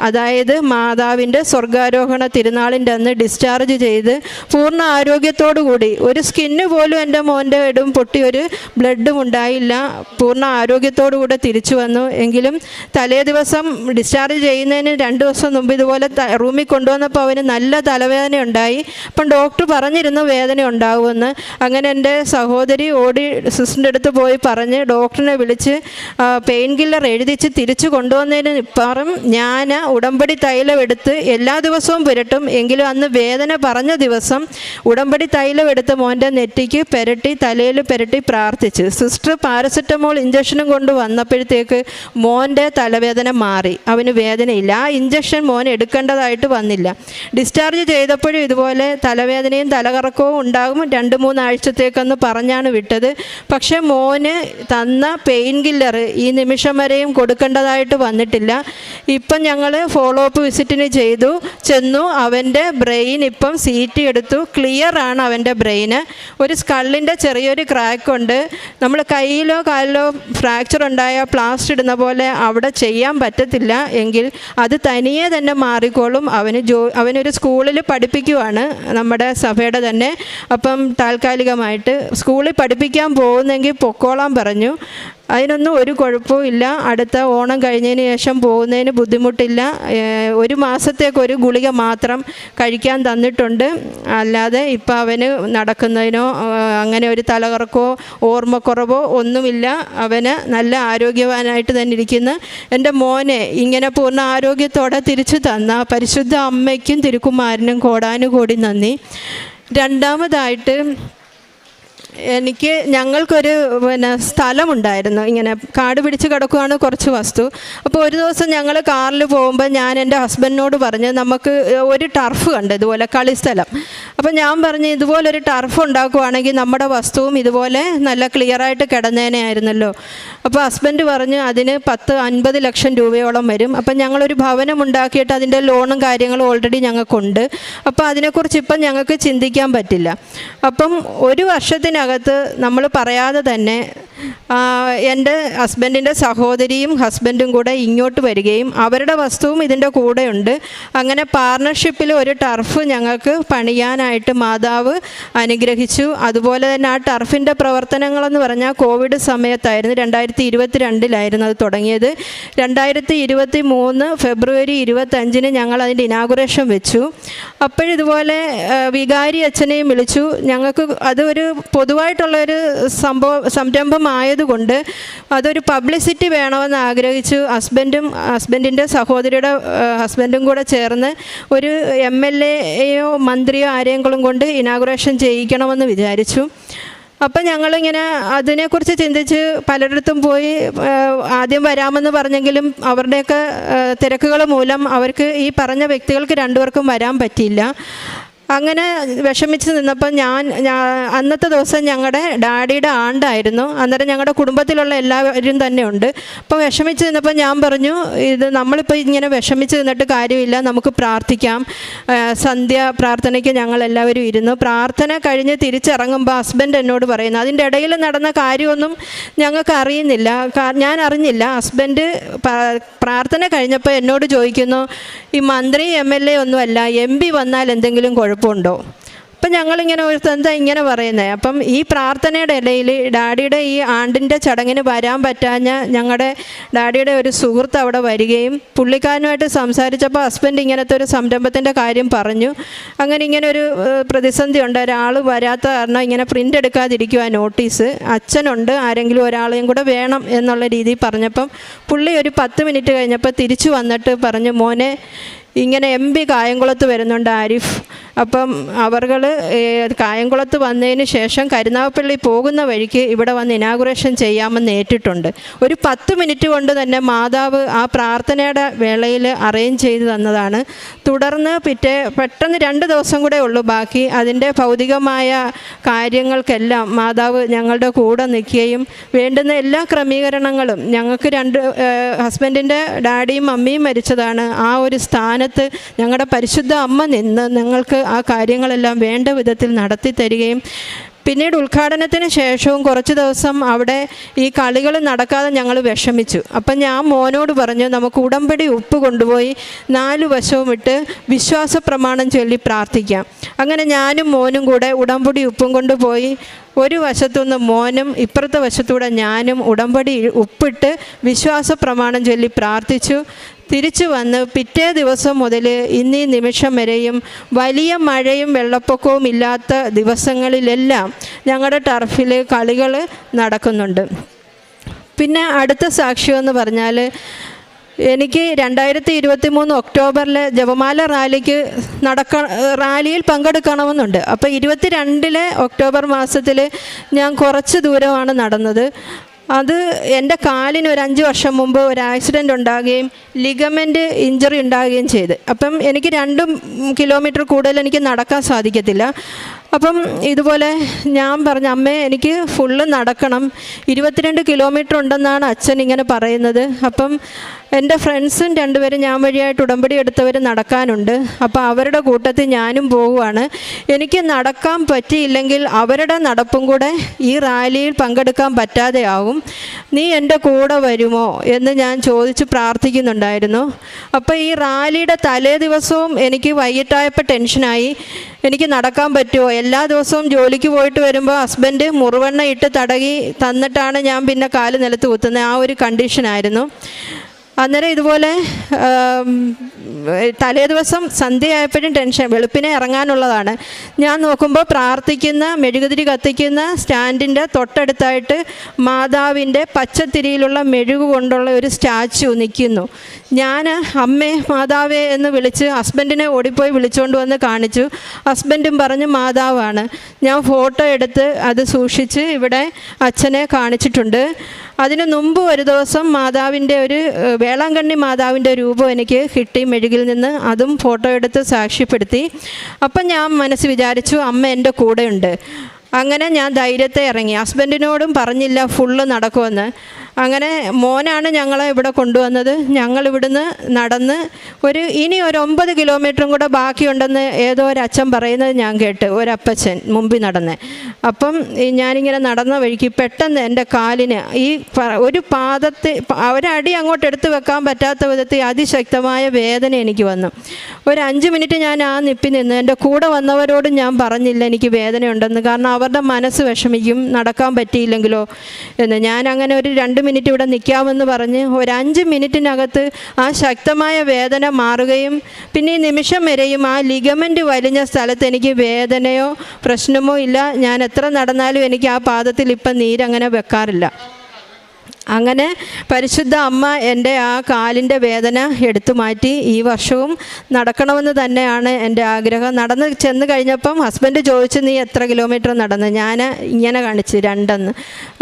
അതായത് മാതാവിൻ്റെ സ്വർഗാരോഹണ തിരുനാളിൻ്റെ അന്ന് ഡിസ്ചാർജ് ചെയ്ത് പൂർണ്ണ ആരോഗ്യത്തോടു കൂടി, ഒരു സ്കിന്ന് പോലും എൻ്റെ മോൻ്റെ ഇടും പൊട്ടി ഒരു ബ്ലഡും ഉണ്ടായില്ല, പൂർണ്ണ ആരോഗ്യത്തോടു കൂടെ തിരിച്ചു വന്നു. എങ്കിലും തലേ ദിവസം ഡിസ്ചാർജ് ചെയ്യുന്നതിന് 2 ദിവസം മുമ്പ് ഇതുപോലെ റൂമിൽ കൊണ്ടുവന്നപ്പോൾ അവന് നല്ല തലവേദന ഉണ്ടായി. അപ്പം ഡോക്ടർ പറഞ്ഞിരുന്നു വേദന ഉണ്ടാകുമെന്ന്. അങ്ങനെ എൻ്റെ സഹോദരി ഓടി സിസ്റ്ററിൻ്റെ അടുത്ത് പോയി പറഞ്ഞ് ഡോക്ടറിനെ വിളിച്ച് പെയിൻ കില്ലർ എഴുതിച്ച് തിരിച്ചു കൊണ്ടുവന്നതിന് ഇപ്പുറം ഞാൻ ഉടമ്പടി തൈലം എടുത്ത് എല്ലാ ദിവസവും പുരട്ടും. എങ്കിലും അന്ന് വേദന പറഞ്ഞ ദിവസം ഉടമ്പടി തൈലം എടുത്ത് മോൻ്റെ നെറ്റിക്ക് പുരട്ടി, തലയിൽ പുരട്ടി പ്രാർത്ഥിച്ച്. സിസ്റ്റർ പാരസെറ്റമോൾ ഇഞ്ചക്ഷനും കൊണ്ട് വന്നപ്പോഴത്തേക്ക് മോൻ്റെ തലവേദന മാറി, അവന് വേദനയില്ല. ആ ഇഞ്ചക്ഷൻ മോൻ എടുക്കേണ്ടതായിട്ട് വന്നില്ല. ഡിസ്ചാർജ് ചെയ്തപ്പോഴും ഇതുപോലെ തലവേദനയും തലകറക്കവും ഉണ്ടാകും, 2-3 ആഴ്ചത്തേക്കെന്ന് പറഞ്ഞാണ് വിട്ടത്. പക്ഷെ മോന് തന്ന പെയിൻ കില്ലർ ഈ നിമിഷം വരെയും കൊടുക്കേണ്ടതായിട്ട് വന്നിട്ടില്ല. ഇപ്പം ഞങ്ങൾ ഫോളോ അപ്പ് വിസിറ്റിന് ചെന്നു. അവൻ്റെ ബ്രെയിൻ ഇപ്പം CT എടുത്തു, ക്ലിയറാണ് അവൻ്റെ ബ്രെയിന്. ഒരു സ്കള്ളിൻ്റെ ചെറിയൊരു ക്രാക്കുണ്ട്. നമ്മൾ കയ്യിലോ കാലിലോ ഫ്രാക്ചർ ഉണ്ടായ പ്ലാസ്റ്റർ ഇടുന്ന പോലെ അവിടെ ചെയ്യാൻ പറ്റത്തില്ല, എങ്കിൽ അത് തനിയെ തന്നെ മാറിക്കോളും. അവനൊരു സ്കൂളിൽ പഠിപ്പിക്കുവാണ്, നമ്മുടെ സഭയുടെ തന്നെ. അപ്പം താൽക്കാലികമായിട്ട് സ്കൂളിൽ പഠിപ്പിക്കാൻ പോകുന്നെങ്കിൽ പൊക്കോളാൻ പറഞ്ഞു. അതിനൊന്നും ഒരു കുഴപ്പവും ഇല്ല. അടുത്ത ഓണം കഴിഞ്ഞതിന് ശേഷം പോകുന്നതിന് ബുദ്ധിമുട്ടില്ല. 1 മാസത്തേക്കൊരു ഗുളിക മാത്രം കഴിക്കാൻ തന്നിട്ടുണ്ട്. അല്ലാതെ ഇപ്പം അവന് നടക്കുന്നതിനോ അങ്ങനെ ഒരു തലകറക്കോ ഓർമ്മക്കുറവോ ഒന്നുമില്ല. അവന് നല്ല ആരോഗ്യവാനായിട്ട് തന്നെ ഇരിക്കുന്നു. എൻ്റെ മോനെ ഇങ്ങനെ പൂർണ്ണ ആരോഗ്യത്തോടെ തിരിച്ചു തന്ന പരിശുദ്ധ അമ്മയ്ക്കും തിരുക്കുമാരനും കോടാനുകോടി നന്ദി. രണ്ടാമതായിട്ട് ഞങ്ങൾക്കൊരു സ്ഥലമുണ്ടായിരുന്നു, ഇങ്ങനെ കാട് പിടിച്ച് കിടക്കുകയാണ് കുറച്ച് വസ്തു. അപ്പോൾ ഒരു ദിവസം ഞങ്ങൾ കാറിൽ പോകുമ്പോൾ ഞാൻ എൻ്റെ ഹസ്ബൻഡിനോട് പറഞ്ഞ് നമുക്ക് ഒരു ടർഫ് കണ്ട് ഇതുപോലെ കളിസ്ഥലം. അപ്പോൾ ഞാൻ പറഞ്ഞ് ഇതുപോലൊരു ടർഫ് ഉണ്ടാക്കുവാണെങ്കിൽ നമ്മുടെ വസ്തുവും ഇതുപോലെ നല്ല ക്ലിയറായിട്ട് കിടന്നേനെ ആയിരുന്നല്ലോ. അപ്പോൾ ഹസ്ബൻഡ് പറഞ്ഞ് അതിന് 10-50 ലക്ഷം രൂപയോളം വരും. അപ്പം ഞങ്ങളൊരു ഭവനം ഉണ്ടാക്കിയിട്ട് അതിൻ്റെ ലോണും കാര്യങ്ങളും ഓൾറെഡി ഞങ്ങൾക്കുണ്ട്. അപ്പോൾ അതിനെക്കുറിച്ച് ഇപ്പം ഞങ്ങൾക്ക് ചിന്തിക്കാൻ പറ്റില്ല. അപ്പം ഒരു വർഷത്തിനകത്ത് നമ്മൾ പറയാതെ തന്നെ എൻ്റെ ഹസ്ബൻഡിൻ്റെ സഹോദരിയും ഹസ്ബൻഡും കൂടെ ഇങ്ങോട്ട് വരികയും അവരുടെ വസ്തുവും ഇതിൻ്റെ കൂടെയുണ്ട്. അങ്ങനെ പാർട്ണർഷിപ്പിൽ ഒരു ടർഫ് ഞങ്ങൾക്ക് പണിയാനായിട്ട് മാതാവ് അനുഗ്രഹിച്ചു. അതുപോലെ തന്നെ ആ ടർഫിൻ്റെ പ്രവർത്തനങ്ങളെന്ന് പറഞ്ഞാൽ കോവിഡ് സമയത്തായിരുന്നു, 2022 അത് തുടങ്ങിയത്. 2023 ഫെബ്രുവരി 25 ഞങ്ങൾ അതിൻ്റെ ഇനാഗുറേഷൻ വെച്ചു. അപ്പോഴിതുപോലെ വികാരി അച്ഛനെയും വിളിച്ചു. ഞങ്ങൾക്ക് അതൊരു പൊതുവായിട്ടുള്ളൊരു സംരംഭമായതുകൊണ്ട് അതൊരു പബ്ലിസിറ്റി വേണമെന്ന് ആഗ്രഹിച്ചു. ഹസ്ബൻഡിൻ്റെ സഹോദരിയുടെ ഹസ്ബൻഡും കൂടെ ചേർന്ന് ഒരു MLAയോ മന്ത്രിയോ ആരെങ്കിലും കൊണ്ട് ഇനാഗുറേഷൻ ചെയ്യിക്കണമെന്ന് വിചാരിച്ചു. അപ്പം ഞങ്ങളിങ്ങനെ അതിനെക്കുറിച്ച് ചിന്തിച്ച് പലയിടത്തും പോയി. ആദ്യം വരാമെന്ന് പറഞ്ഞെങ്കിലും അവരുടെയൊക്കെ തിരക്കുകൾ മൂലം അവർക്ക് ഈ പറഞ്ഞ വ്യക്തികൾക്ക് രണ്ടുപേർക്കും വരാൻ പറ്റിയില്ല. അങ്ങനെ വിഷമിച്ച് നിന്നപ്പോൾ അന്നത്തെ ദിവസം ഞങ്ങളുടെ ഡാഡിയുടെ ആണ്ടായിരുന്നു. അന്നേരം ഞങ്ങളുടെ കുടുംബത്തിലുള്ള എല്ലാവരും തന്നെ ഉണ്ട്. അപ്പോൾ വിഷമിച്ച് നിന്നപ്പോൾ ഞാൻ പറഞ്ഞു, ഇത് നമ്മളിപ്പോൾ ഇങ്ങനെ വിഷമിച്ച് നിന്നിട്ട് കാര്യമില്ല, നമുക്ക് പ്രാർത്ഥിക്കാം. സന്ധ്യ പ്രാർത്ഥനയ്ക്ക് ഞങ്ങളെല്ലാവരും ഇരുന്നു. പ്രാർത്ഥന കഴിഞ്ഞ് തിരിച്ചിറങ്ങുമ്പോൾ ഹസ്ബൻഡ് എന്നോട് പറയുന്നു, അതിൻ്റെ ഇടയിൽ നടന്ന കാര്യമൊന്നും ഞങ്ങൾക്ക് അറിയുന്നില്ല, ഞാൻ അറിഞ്ഞില്ല. ഹസ്ബൻഡ് പ്രാർത്ഥന കഴിഞ്ഞപ്പോൾ എന്നോട് ചോദിക്കുന്നു, ഈ മന്ത്രി MLA ഒന്നുമല്ല, MP വന്നാൽ എന്തെങ്കിലും കുഴപ്പമുണ്ടോ? അപ്പം ഞങ്ങളിങ്ങനെ എന്താ ഇങ്ങനെ പറയുന്നത്. അപ്പം ഈ പ്രാർത്ഥനയുടെ ഇടയിൽ ഡാഡിയുടെ ഈ ആണ്ടിൻ്റെ ചടങ്ങിന് വരാൻ പറ്റാഞ്ഞ ഞങ്ങളുടെ ഡാഡിയുടെ ഒരു സുഹൃത്ത് അവിടെ വരികയും പുള്ളിക്കാരനുമായിട്ട് സംസാരിച്ചപ്പോൾ ഹസ്ബൻഡ് ഇങ്ങനത്തെ ഒരു സംരംഭത്തിൻ്റെ കാര്യം പറഞ്ഞു. അങ്ങനെ ഇങ്ങനെ ഒരു പ്രതിസന്ധി ഉണ്ട്, ഒരാൾ വരാത്ത കാരണം ഇങ്ങനെ പ്രിൻ്റ് എടുക്കാതിരിക്കുക നോട്ടീസ്, അച്ഛനുണ്ട്, ആരെങ്കിലും ഒരാളെയും കൂടെ വേണം എന്നുള്ള രീതിയിൽ പറഞ്ഞപ്പം പുള്ളി ഒരു 10 മിനിറ്റ് കഴിഞ്ഞപ്പോൾ തിരിച്ചു വന്നിട്ട് പറഞ്ഞു, മോനെ ഇങ്ങനെ MP കായംകുളത്ത് വരുന്നുണ്ട്, ആരിഫ്. അപ്പം അവർ കായംകുളത്ത് വന്നതിന് ശേഷം കരുനാഗപ്പള്ളി പോകുന്ന വഴിക്ക് ഇവിടെ വന്ന് ഇനാഗുറേഷൻ ചെയ്യാമെന്ന് ഏറ്റിട്ടുണ്ട്. ഒരു 10 മിനിറ്റ് കൊണ്ട് തന്നെ മാതാവ് ആ പ്രാർത്ഥനയുടെ വേളയിൽ അറേഞ്ച് ചെയ്ത് തന്നതാണ്. തുടർന്ന് പെട്ടെന്ന് 2 ദിവസം കൂടെ ഉള്ളൂ ബാക്കി. അതിൻ്റെ ഭൗതികമായ കാര്യങ്ങൾക്കെല്ലാം മാതാവ് ഞങ്ങളുടെ കൂടെ നിൽക്കുകയും വേണ്ടുന്ന എല്ലാ ക്രമീകരണങ്ങളും ഞങ്ങൾക്ക് ഹസ്ബൻഡിൻ്റെ ഡാഡിയും മമ്മിയും മരിച്ചതാണ്. ആ ഒരു സ്ഥാനത്ത് ഞങ്ങളുടെ പരിശുദ്ധ അമ്മ നിന്ന് ഞങ്ങൾക്ക് ആ കാര്യങ്ങളെല്ലാം വേണ്ട വിധത്തിൽ നടത്തി തരികയും പിന്നീട് ഉദ്ഘാടനത്തിന് ശേഷവും കുറച്ച് ദിവസം അവിടെ ഈ കളികൾ നടക്കാതെ ഞങ്ങൾ വിഷമിച്ചു. അപ്പം ഞാൻ മോനോട് പറഞ്ഞു, നമുക്ക് ഉടമ്പടി ഉപ്പ് കൊണ്ടുപോയി 4 വശവും ഇട്ട് വിശ്വാസ പ്രമാണം ചൊല്ലി പ്രാർത്ഥിക്കാം. അങ്ങനെ ഞാനും മോനും കൂടെ ഉടമ്പടി ഉപ്പും കൊണ്ടുപോയി ഒരു വശത്തുനിന്ന് മോനും ഇപ്പുറത്തെ വശത്തൂടെ ഞാനും ഉടമ്പടി ഉപ്പിട്ട് വിശ്വാസ പ്രമാണം ചൊല്ലി പ്രാർത്ഥിച്ചു. തിരിച്ചു വന്ന് പിറ്റേ ദിവസം മുതൽ ഇന്നീ നിമിഷം വരെയും വലിയ മഴയും വെള്ളപ്പൊക്കവും ഇല്ലാത്ത ദിവസങ്ങളിലെല്ലാം ഞങ്ങളുടെ ടർഫിൽ കളികൾ നടക്കുന്നുണ്ട്. പിന്നെ അടുത്ത സാക്ഷ്യമെന്ന് പറഞ്ഞാൽ, എനിക്ക് 2023 ഒക്ടോബറിൽ ജപമാല റാലിയിൽ പങ്കെടുക്കണമെന്നുണ്ട്. അപ്പോൾ 22 ഒക്ടോബർ മാസത്തിൽ ഞാൻ കുറച്ച് ദൂരമാണ് നടന്നത്. അത് എൻ്റെ കാലിന് ഒരു 5 വർഷം മുമ്പ് ഒരു ആക്സിഡൻ്റ് ഉണ്ടാകുകയും ലിഗമെൻ്റ് ഇഞ്ചറി ഉണ്ടാകുകയും ചെയ്ത്. അപ്പം എനിക്ക് 2 കിലോമീറ്റർ കൂടുതൽ എനിക്ക് നടക്കാൻ സാധിക്കത്തില്ല. അപ്പം ഇതുപോലെ ഞാൻ പറഞ്ഞു, അമ്മേ എനിക്ക് ഫുള്ള് നടക്കണം, 22 കിലോമീറ്റർ ഉണ്ടെന്നാണ് അച്ഛൻ ഇങ്ങനെ പറയുന്നത്. അപ്പം എൻ്റെ ഫ്രണ്ട്സും 2 പേരും ഞാൻ വഴിയായിട്ട് ഉടമ്പടി എടുത്തവർ നടക്കാനുണ്ട്. അപ്പോൾ അവരുടെ കൂട്ടത്തിൽ ഞാനും പോവുകയാണ്. എനിക്ക് നടക്കാൻ പറ്റിയില്ലെങ്കിൽ അവരുടെ നടപ്പും കൂടെ ഈ റാലിയിൽ പങ്കെടുക്കാൻ പറ്റാതെ ആവും. നീ എൻ്റെ കൂടെ വരുമോ എന്ന് ഞാൻ ചോദിച്ച് പ്രാർത്ഥിക്കുന്നുണ്ടായിരുന്നു. അപ്പോൾ ഈ റാലിയുടെ തലേ ദിവസവും എനിക്ക് വൈകിട്ടായപ്പോൾ ടെൻഷനായി, എനിക്ക് നടക്കാൻ പറ്റുമോ? എല്ലാ ദിവസവും ജോലിക്ക് പോയിട്ട് വരുമ്പോൾ ഹസ്ബൻഡ് മുറിവെണ്ണ ഇട്ട് തടകി തന്നിട്ടാണ് ഞാൻ പിന്നെ കാല് നിലത്ത് കുത്തുന്നത്. ആ ഒരു കണ്ടീഷനായിരുന്നു. അന്നേരം ഇതുപോലെ തലേ ദിവസം സന്ധ്യയായപ്പോഴും ടെൻഷൻ, വെളുപ്പിനെ ഇറങ്ങാനുള്ളതാണ്. ഞാൻ നോക്കുമ്പോൾ പ്രാർത്ഥിക്കുന്ന മെഴുകുതിരി കത്തിക്കുന്ന സ്റ്റാൻഡിൻ്റെ തൊട്ടടുത്തായിട്ട് മാതാവിൻ്റെ പച്ചത്തിരിയിലുള്ള മെഴുകു കൊണ്ടുള്ള ഒരു സ്റ്റാച്ചു നിൽക്കുന്നു. ഞാൻ അമ്മേ മാതാവേ എന്ന് വിളിച്ച് ഹസ്ബൻഡിനെ ഓടിപ്പോയി വിളിച്ചുകൊണ്ട് വന്ന് കാണിച്ചു. ഹസ്ബൻഡും പറഞ്ഞു മാതാവാണ്. ഞാൻ ഫോട്ടോ എടുത്ത് അത് സൂക്ഷിച്ച് ഇവിടെ അച്ഛനെ കാണിച്ചിട്ടുണ്ട്. അതിന് മുമ്പ് ഒരു ദിവസം മാതാവിൻ്റെ ഒരു വേളാങ്കണ്ണി മാതാവിൻ്റെ രൂപം എനിക്ക് കിട്ടി മെഴുകിൽ നിന്ന്. അതും ഫോട്ടോ എടുത്ത് സാക്ഷ്യപ്പെടുത്തി. അപ്പം ഞാൻ മനസ്സ് വിചാരിച്ചു അമ്മ എൻ്റെ കൂടെയുണ്ട്. അങ്ങനെ ഞാൻ ധൈര്യത്തെ ഇറങ്ങി. ഹസ്ബൻഡിനോടും പറഞ്ഞില്ല ഫുള്ള് നടക്കുമെന്ന്. അങ്ങനെ മോനാണ് ഞങ്ങളെ ഇവിടെ കൊണ്ടുവന്നത്. ഞങ്ങളിവിടുന്ന് നടന്ന് ഇനി ഒരു 9 കിലോമീറ്ററും കൂടെ ബാക്കിയുണ്ടെന്ന് ഏതോ ഒരു അച്ഛൻ പറയുന്നത് ഞാൻ കേട്ട്, ഒരപ്പച്ചൻ മുമ്പിൽ നടന്ന്. അപ്പം ഞാനിങ്ങനെ നടന്ന വഴിക്ക് പെട്ടെന്ന് എൻ്റെ കാലിന് ഒരു പാദത്തിൽ ഒരടി അങ്ങോട്ട് എടുത്ത് വെക്കാൻ പറ്റാത്ത വിധത്തിൽ അതിശക്തമായ വേദന എനിക്ക് വന്നു. ഒരു 5 മിനിറ്റ് ഞാൻ ആ നിപ്പിൽ നിന്ന് എൻ്റെ കൂടെ വന്നവരോടും ഞാൻ പറഞ്ഞില്ല എനിക്ക് വേദനയുണ്ടെന്ന്. കാരണം അവരുടെ മനസ്സ് വിഷമിക്കും, നടക്കാൻ പറ്റിയില്ലെങ്കിലോ എന്ന്. ഞാനങ്ങനെ ഒരു 2 മിനിറ്റ് ഇവിടെ നിൽക്കാമെന്ന് പറഞ്ഞ് ഒരു 5 മിനിറ്റിനകത്ത് ആ ശക്തമായ വേദന മാറുകയും പിന്നെ ഈ നിമിഷം വരെയും ആ ലിഗമെൻ്റ് വലിഞ്ഞ സ്ഥലത്ത് എനിക്ക് വേദനയോ പ്രശ്നമോ ഇല്ല. ഞാൻ എത്ര നടന്നാലും എനിക്ക് ആ പാദത്തിൽ ഇപ്പം നീരങ്ങനെ വെക്കാറില്ല. അങ്ങനെ പരിശുദ്ധ അമ്മ എൻ്റെ ആ കാലിൻ്റെ വേദന എടുത്തു മാറ്റി. ഈ വർഷവും നടക്കണമെന്ന് തന്നെയാണ് എൻ്റെ ആഗ്രഹം. നടന്ന് ചെന്ന് കഴിഞ്ഞപ്പം ഹസ്ബൻഡ് ചോദിച്ചു നീ എത്ര കിലോമീറ്റർ നടന്ന്? ഞാൻ ഇങ്ങനെ കാണിച്ച് 2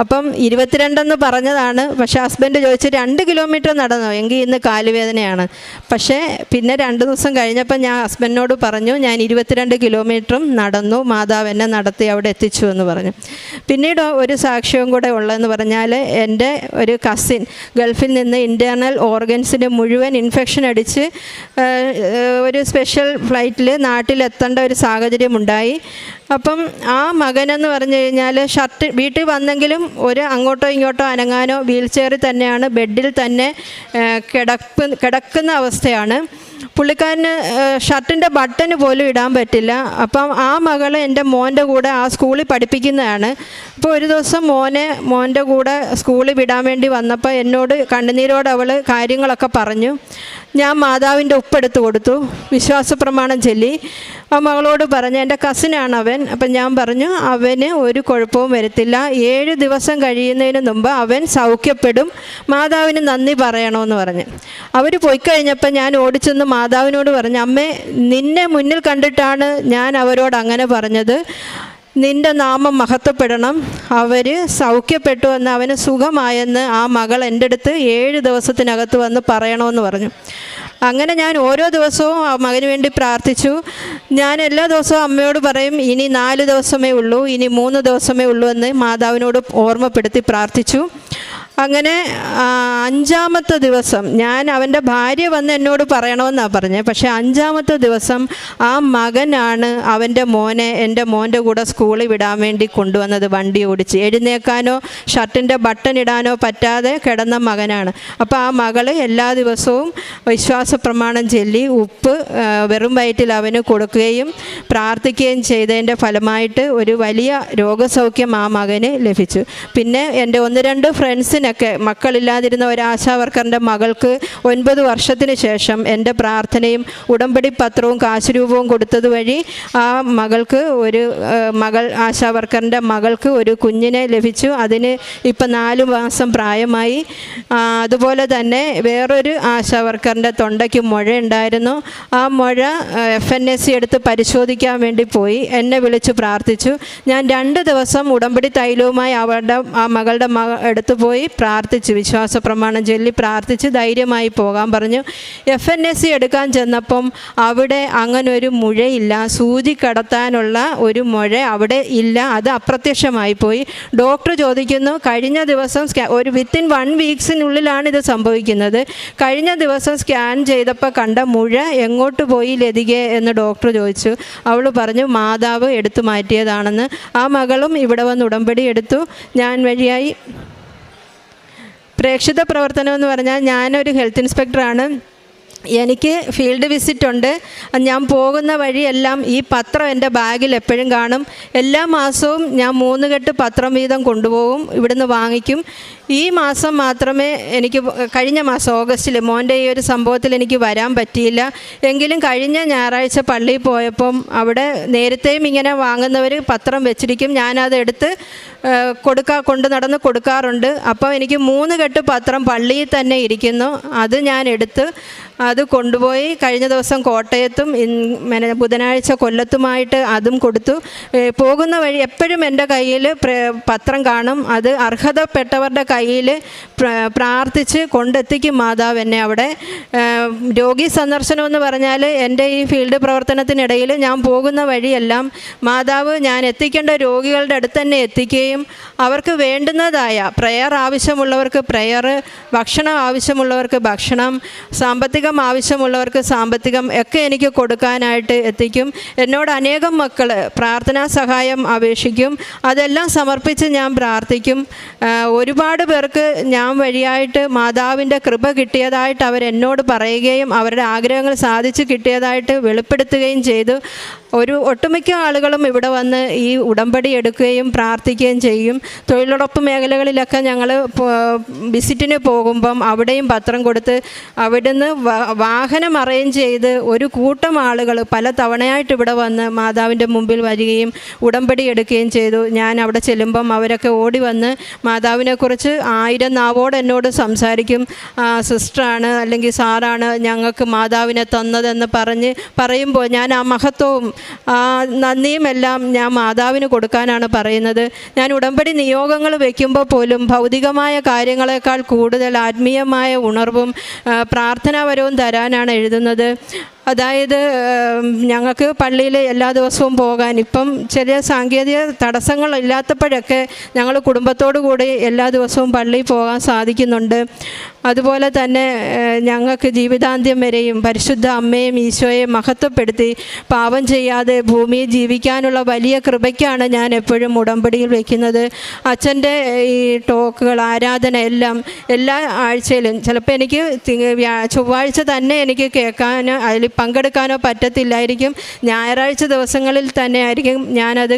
അപ്പം 22 പറഞ്ഞതാണ്. പക്ഷേ ഹസ്ബൻഡ് ചോദിച്ചു 2 കിലോമീറ്റർ നടന്നോ? എങ്കിൽ ഇന്ന് കാലുവേദനയാണ്. പക്ഷേ പിന്നെ 2 ദിവസം കഴിഞ്ഞപ്പം ഞാൻ ഹസ്ബൻഡിനോട് പറഞ്ഞു ഞാൻ 22 കിലോമീറ്ററും നടന്നു, മാതാവ് എന്നെ നടത്തി അവിടെ എത്തിച്ചു എന്ന് പറഞ്ഞു. പിന്നീട് ഒരു സാക്ഷ്യവും കൂടെ ഉള്ളതെന്ന് പറഞ്ഞാൽ എൻ്റെ ഒരു കസിൻ ഗൾഫിൽ നിന്ന് ഇൻറ്റേർണൽ ഓർഗൻസിന് മുഴുവൻ ഇൻഫെക്ഷൻ അടിച്ച് ഒരു സ്പെഷ്യൽ ഫ്ലൈറ്റിൽ നാട്ടിലെത്തേണ്ട ഒരു സാഹചര്യമുണ്ടായി. അപ്പം ആ മകനെന്ന് പറഞ്ഞു കഴിഞ്ഞാൽ വീട്ടിൽ വന്നെങ്കിലും അങ്ങോട്ടോ ഇങ്ങോട്ടോ അനങ്ങാനോ വീൽ ചെയറിൽ തന്നെയാണ്, ബെഡിൽ തന്നെ കിടക്കുന്ന അവസ്ഥയാണ്. പുള്ളിക്കാരന് ഷർട്ടിൻ്റെ ബട്ടന് പോലും ഇടാൻ പറ്റില്ല. അപ്പം ആ മകൾ എൻ്റെ മോൻ്റെ കൂടെ ആ സ്കൂളിൽ പഠിപ്പിക്കുന്നതാണ്. അപ്പോൾ ഒരു ദിവസം മോൻ്റെ കൂടെ സ്കൂളിൽ വിടാൻ വേണ്ടി വന്നപ്പോൾ എന്നോട് കണ്ണുനീരോട് അവൾ കാര്യങ്ങളൊക്കെ പറഞ്ഞു. ഞാൻ മാതാവിൻ്റെ ഉപ്പെടുത്ത് കൊടുത്തു, വിശ്വാസ പ്രമാണം ചൊല്ലി. ആ മകളോട് പറഞ്ഞു, എൻ്റെ കസിനാണ് അവൻ. അപ്പം ഞാൻ പറഞ്ഞു അവന് ഒരു കുഴപ്പവും വരത്തില്ല, 7 ദിവസം കഴിയുന്നതിന് മുമ്പ് അവൻ സൗഖ്യപ്പെടും, മാതാവിന് നന്ദി പറയണമെന്ന് പറഞ്ഞ്. അവർ പോയി കഴിഞ്ഞപ്പോൾ ഞാൻ ഓടിച്ചെന്ന് മാതാവിനോട് പറഞ്ഞു, അമ്മേ നിന്നെ മുന്നിൽ കണ്ടിട്ടാണ് ഞാൻ അവരോട് അങ്ങനെ പറഞ്ഞത്, നിൻ്റെ നാമം മഹത്വപ്പെടണം, അവർ സൗഖ്യപ്പെട്ടു എന്ന്, അവന് സുഖമായെന്ന് ആ മകൾ എൻ്റെ അടുത്ത് 7 ദിവസത്തിനകത്ത് വന്ന് പറയണമെന്ന് പറഞ്ഞു. അങ്ങനെ ഞാൻ ഓരോ ദിവസവും ആ മകന് വേണ്ടി പ്രാർത്ഥിച്ചു. ഞാൻ എല്ലാ ദിവസവും അമ്മയോട് പറയും ഇനി 4 ദിവസമേ ഉള്ളൂ, ഇനി 3 ദിവസമേ ഉള്ളൂ എന്ന് മാതാവിനോട് ഓർമ്മപ്പെടുത്തി പ്രാർത്ഥിച്ചു. അങ്ങനെ 5-ാമത്തെ ദിവസം അവൻ്റെ ഭാര്യ വന്ന് എന്നോട് പറയണമെന്നാണ് പറഞ്ഞത്. പക്ഷേ 5-ാമത്തെ ദിവസം ആ മകനാണ് അവൻ്റെ മോനെ എൻ്റെ മോൻ്റെ കൂടെ സ്കൂളിൽ വിടാൻ വേണ്ടി കൊണ്ടുവന്നത്. വണ്ടി ഓടിച്ച് എഴുന്നേക്കാനോ ഷർട്ടിൻ്റെ ബട്ടൺ ഇടാനോ പറ്റാതെ കിടന്ന മകനാണ്. അപ്പോൾ ആ മകൾ എല്ലാ ദിവസവും വിശ്വാസ പ്രമാണം ചൊല്ലി ഉപ്പ് വെറും വയറ്റിൽ അവന് കൊടുക്കുകയും പ്രാർത്ഥിക്കുകയും ചെയ്തതിൻ്റെ ഫലമായിട്ട് ഒരു വലിയ രോഗസൗഖ്യം ആ മകന് ലഭിച്ചു. പിന്നെ എൻ്റെ 1-2 ഫ്രണ്ട്സിന് മക്കളില്ലാതിരുന്ന ഒരു ആശാവർക്കറിൻ്റെ മകൾക്ക് 9 വർഷത്തിന് ശേഷം എൻ്റെ പ്രാർത്ഥനയും ഉടമ്പടി പത്രവും കാശുരൂപവും കൊടുത്തത് വഴി ആ മകൾക്ക് ആശാവർക്കറിൻ്റെ മകൾക്ക് ഒരു കുഞ്ഞിനെ ലഭിച്ചു. അതിന് ഇപ്പം 4 മാസം പ്രായമായി. അതുപോലെ തന്നെ വേറൊരു ആശാവർക്കറിൻ്റെ തൊണ്ടയ്ക്ക് മുഴ ഉണ്ടായിരുന്നു. ആ മുഴ FNAC എടുത്ത് പരിശോധിക്കാൻ വേണ്ടി പോയി. എന്നെ വിളിച്ച് പ്രാർത്ഥിച്ചു. ഞാൻ 2 ദിവസം ഉടമ്പടി തൈലവുമായി ആ മകളുടെ അടുത്ത് പോയി പ്രാർത്ഥിച്ചു, വിശ്വാസ പ്രമാണം ചൊല്ലി പ്രാർത്ഥിച്ച് ധൈര്യമായി പോകാൻ പറഞ്ഞു. FNAC എടുക്കാൻ ചെന്നപ്പം അവിടെ അങ്ങനൊരു മുഴയില്ല, സൂചി കടത്താനുള്ള ഒരു മുഴ അവിടെ ഇല്ല, അത് അപ്രത്യക്ഷമായി പോയി. ഡോക്ടർ ചോദിക്കുന്നു കഴിഞ്ഞ ദിവസം വിത്തിൻ 1 വീക്സിനുള്ളിലാണ് ഇത് സംഭവിക്കുന്നത്, കഴിഞ്ഞ ദിവസം സ്കാൻ ചെയ്തപ്പോൾ കണ്ട മുഴ എങ്ങോട്ട് പോയി ലതികെ എന്ന് ഡോക്ടർ ചോദിച്ചു. അവൾ പറഞ്ഞു മാതാവ് എടുത്തു മാറ്റിയതാണെന്ന്. ആ മകളും ഇവിടെ വന്ന് ഉടമ്പടി എടുത്തു. ഞാൻ വഴിയായി പ്രേക്ഷിത പ്രവർത്തനം എന്ന് പറഞ്ഞാൽ ഞാനൊരു ഹെൽത്ത് ഇൻസ്പെക്ടറാണ്. എനിക്ക് ഫീൽഡ് വിസിറ്റ് ഉണ്ട്. ഞാൻ പോകുന്ന വഴിയെല്ലാം ഈ പത്രം എൻ്റെ ബാഗിൽ എപ്പോഴും കാണും. എല്ലാ മാസവും ഞാൻ 3 കെട്ട് പത്രം വീതം കൊണ്ടുപോകും, ഇവിടുന്ന് വാങ്ങിക്കും. ഈ മാസം മാത്രമേ എനിക്ക്, കഴിഞ്ഞ മാസം ഓഗസ്റ്റിൽ മോൻ്റെ ഈ ഒരു സംഭവത്തിൽ എനിക്ക് വരാൻ പറ്റിയില്ല. എങ്കിലും കഴിഞ്ഞ ഞായറാഴ്ച പള്ളിയിൽ പോയപ്പം അവിടെ നേരത്തെയും ഇങ്ങനെ വാങ്ങുന്നവർ പത്രം വെച്ചിരിക്കും, ഞാനത് എടുത്ത് കൊണ്ടു നടന്ന് കൊടുക്കാറുണ്ട്. അപ്പോൾ എനിക്ക് 3 കെട്ട് പത്രം പള്ളിയിൽ തന്നെ ഇരിക്കുന്നു. അത് ഞാൻ എടുത്ത് അത് കൊണ്ടുപോയി കഴിഞ്ഞ ദിവസം കോട്ടയത്തും ബുധനാഴ്ച കൊല്ലത്തുമായിട്ട് അതും കൊടുത്തു. പോകുന്ന വഴി എപ്പോഴും എൻ്റെ കയ്യിൽ പത്രം കാണും. അത് അർഹതപ്പെട്ടവരുടെ കയ്യിൽ പ്രാർത്ഥിച്ച് കൊണ്ടെത്തിക്കും മാതാവ് എന്നെ അവിടെ. രോഗി സന്ദർശനം എന്ന് പറഞ്ഞാൽ എൻ്റെ ഈ ഫീൽഡ് പ്രവർത്തനത്തിനിടയിൽ ഞാൻ പോകുന്ന വഴിയെല്ലാം മാതാവ് ഞാൻ എത്തിക്കേണ്ട രോഗികളുടെ അടുത്ത് തന്നെ എത്തിക്കുകയും അവർക്ക് വേണ്ടുന്നതായ പ്രയർ ആവശ്യമുള്ളവർക്ക് പ്രയർ, ഭക്ഷണം ആവശ്യമുള്ളവർക്ക് ഭക്ഷണം, സാമ്പത്തികം ആവശ്യമുള്ളവർക്ക് സാമ്പത്തികം ഒക്കെ എനിക്ക് കൊടുക്കാനായിട്ട് എത്തിക്കും. എന്നോട് അനേകം മക്കൾ പ്രാർത്ഥനാ സഹായം അപേക്ഷിക്കും. അതെല്ലാം സമർപ്പിച്ച് ഞാൻ പ്രാർത്ഥിക്കും. ഒരുപാട് പേർക്ക് ഞാൻ വഴിയായിട്ട് മാതാവിൻ്റെ കൃപ കിട്ടിയതായിട്ട് അവരെന്നോട് പറയുകയും അവരുടെ ആഗ്രഹങ്ങൾ സാധിച്ചു കിട്ടിയതായിട്ട് വെളിപ്പെടുത്തുകയും ചെയ്തു. ഒട്ടുമിക്ക ആളുകളും ഇവിടെ വന്ന് ഈ ഉടമ്പടി എടുക്കുകയും പ്രാർത്ഥിക്കുകയും ചെയ്യും. തൊഴിലുറപ്പ് മേഖലകളിലൊക്കെ ഞങ്ങൾ വിസിറ്റിന് പോകുമ്പം അവിടെയും പത്രം കൊടുത്ത് അവിടുന്ന് വാഹനം അറേഞ്ച് ചെയ്ത് ഒരു കൂട്ടം ആളുകൾ പല തവണയായിട്ട് ഇവിടെ വന്ന് മാതാവിൻ്റെ മുമ്പിൽ വരികയും ഉടമ്പടി എടുക്കുകയും ചെയ്തു. ഞാൻ അവിടെ ചെല്ലുമ്പം അവരൊക്കെ ഓടി വന്ന് മാതാവിനെക്കുറിച്ച് 1000 നാവോട് എന്നോട് സംസാരിക്കും. സിസ്റ്ററാണ് അല്ലെങ്കിൽ സാറാണ് ഞങ്ങൾക്ക് മാതാവിനെ തന്നതെന്ന് പറയുമ്പോൾ ഞാൻ ആ മഹത്വവും നന്ദിയും എല്ലാം ഞാൻ മാതാവിന് കൊടുക്കാനാണ് പറയുന്നത്. ഞാൻ ഉടമ്പടി നിയോഗങ്ങൾ വയ്ക്കുമ്പോൾ പോലും ഭൗതികമായ കാര്യങ്ങളെക്കാൾ കൂടുതൽ ആത്മീയമായ ഉണർവും പ്രാർത്ഥനാപരവും തരാനാണ് എഴുതുന്നത്. അതായത് ഞങ്ങൾക്ക് പള്ളിയിൽ എല്ലാ ദിവസവും പോകാൻ ഇപ്പം ചെറിയ സാങ്കേതിക തടസ്സങ്ങളില്ലാത്തപ്പോഴൊക്കെ ഞങ്ങൾ കുടുംബത്തോടു കൂടി എല്ലാ ദിവസവും പള്ളിയിൽ പോകാൻ സാധിക്കുന്നുണ്ട്. അതുപോലെ തന്നെ ഞങ്ങൾക്ക് ജീവിതാന്ത്യം വരെയും പരിശുദ്ധ അമ്മയും ഈശോയെ മഹത്വപ്പെടുത്തി പാപം ചെയ്യാതെ ഭൂമിയിൽ ജീവിക്കാനുള്ള വലിയ കൃപയ്ക്കാണ് ഞാൻ എപ്പോഴും ഉടമ്പടിയിൽ വയ്ക്കുന്നത്. അച്ഛൻ്റെ ഈ ടോക്കുകൾ, ആരാധന എല്ലാം എല്ലാ ആഴ്ചയിലും, ചിലപ്പോൾ എനിക്ക് ചൊവ്വാഴ്ച തന്നെ എനിക്ക് കേൾക്കാനോ അതിൽ പങ്കെടുക്കാനോ പറ്റത്തില്ലായിരിക്കും. ഞായറാഴ്ച ദിവസങ്ങളിൽ തന്നെ ആയിരിക്കും ഞാനത്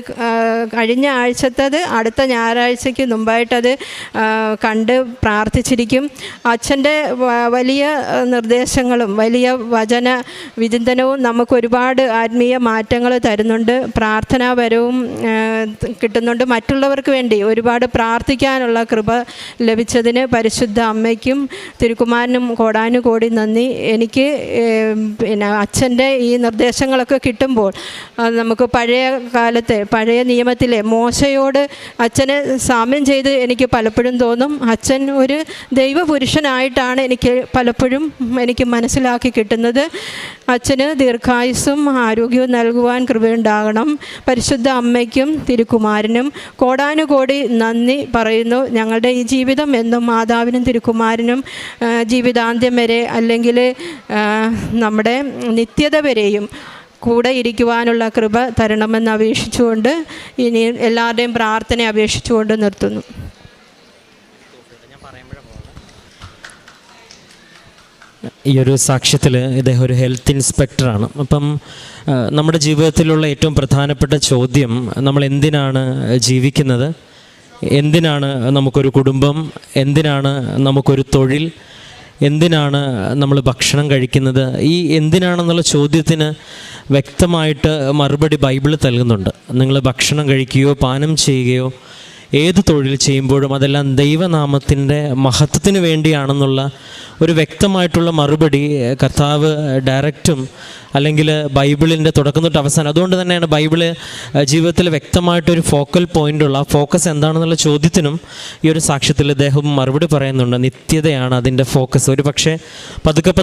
കഴിഞ്ഞ ആഴ്ചത്തത് അടുത്ത ഞായറാഴ്ചയ്ക്ക് മുമ്പായിട്ടത് കണ്ട് പ്രാർത്ഥിച്ചിരിക്കും. അച്ഛൻ്റെ വലിയ നിർദ്ദേശങ്ങളും വലിയ വചന വിചിന്തനവും നമുക്കൊരുപാട് ആത്മീയ മാറ്റങ്ങൾ തരുന്നുണ്ട്. പ്രാർത്ഥനാപരവും കിട്ടുന്നുണ്ട്. മറ്റുള്ളവർക്ക് വേണ്ടി ഒരുപാട് പ്രാർത്ഥിക്കാനുള്ള കൃപ ലഭിച്ചതിന് പരിശുദ്ധ അമ്മയ്ക്കും തിരുക്കുമാരനും കോടാനുകോടി നന്ദി. എനിക്ക് അച്ഛൻ്റെ ഈ നിർദ്ദേശങ്ങളൊക്കെ കിട്ടുമ്പോൾ നമുക്ക് പഴയ കാലത്തെ പഴയ നിയമത്തിലെ മോശയോട് അച്ഛനെ സാമ്യം ചെയ്ത് എനിക്ക് പലപ്പോഴും തോന്നും. അച്ഛൻ ഒരു ദൈവപുരുഷനായിട്ടാണ് പലപ്പോഴും എനിക്ക് മനസ്സിലാക്കി കിട്ടുന്നത്. അച്ഛന് ദീർഘായുസ്സും ആരോഗ്യവും നൽകുവാൻ കൃപയുണ്ടാകണം. പരിശുദ്ധ അമ്മയ്ക്കും തിരുക്കുമാരനും കോടാനുകോടി നന്ദി പറയുന്നു. ഞങ്ങളുടെ ഈ ജീവിതം എന്നും മാതാവിനും തിരുക്കുമാരനും ജീവിതാന്ത്യം വരെ അല്ലെങ്കിൽ നമ്മുടെ നിത്യത വരെയും കൂടെ ഇരിക്കുവാനുള്ള കൃപ തരണമെന്ന് അപേക്ഷിച്ചുകൊണ്ട് ഇനി എല്ലാവരുടെയും പ്രാർത്ഥന അപേക്ഷിച്ചുകൊണ്ട് നിർത്തുന്നു. ഈ ഒരു സാക്ഷ്യത്തിൽ ഇദ്ദേഹം ഒരു ഹെൽത്ത് ഇൻസ്പെക്ടറാണ്. അപ്പം നമ്മുടെ ജീവിതത്തിലുള്ള ഏറ്റവും പ്രധാനപ്പെട്ട ചോദ്യം, നമ്മൾ എന്തിനാണ് ജീവിക്കുന്നത്, എന്തിനാണ് നമുക്കൊരു കുടുംബം, എന്തിനാണ് നമുക്കൊരു തൊഴിൽ, എന്തിനാണ് നമ്മൾ ഭക്ഷണം കഴിക്കുന്നത്? ഈ എന്തിനാണെന്നുള്ള ചോദ്യത്തിന് വ്യക്തമായിട്ട് മറുപടി ബൈബിൾ നൽകുന്നുണ്ട്. നിങ്ങൾ ഭക്ഷണം കഴിക്കുകയോ പാനം ചെയ്യുകയോ ഏത് തൊഴിൽ ചെയ്യുമ്പോഴും അതെല്ലാം ദൈവനാമത്തിൻ്റെ മഹത്വത്തിന് വേണ്ടിയാണെന്നുള്ള ഒരു വ്യക്തമായിട്ടുള്ള മറുപടി കർത്താവ് ഡയറക്റ്റും അല്ലെങ്കിൽ ബൈബിളിൻ്റെ തുടക്കം തൊട്ട് അവസാനം. അതുകൊണ്ട് തന്നെയാണ് ബൈബിള് ജീവിതത്തിൽ വ്യക്തമായിട്ടൊരു ഫോക്കൽ പോയിൻ്റുള്ള ആ ഫോക്കസ് എന്താണെന്നുള്ള ചോദ്യത്തിനും ഈ ഒരു സാക്ഷ്യത്തിൽ അദ്ദേഹം മറുപടി പറയുന്നുണ്ട്. നിത്യതയാണ് അതിൻ്റെ ഫോക്കസ്. ഒരു പക്ഷേ പതുക്കെ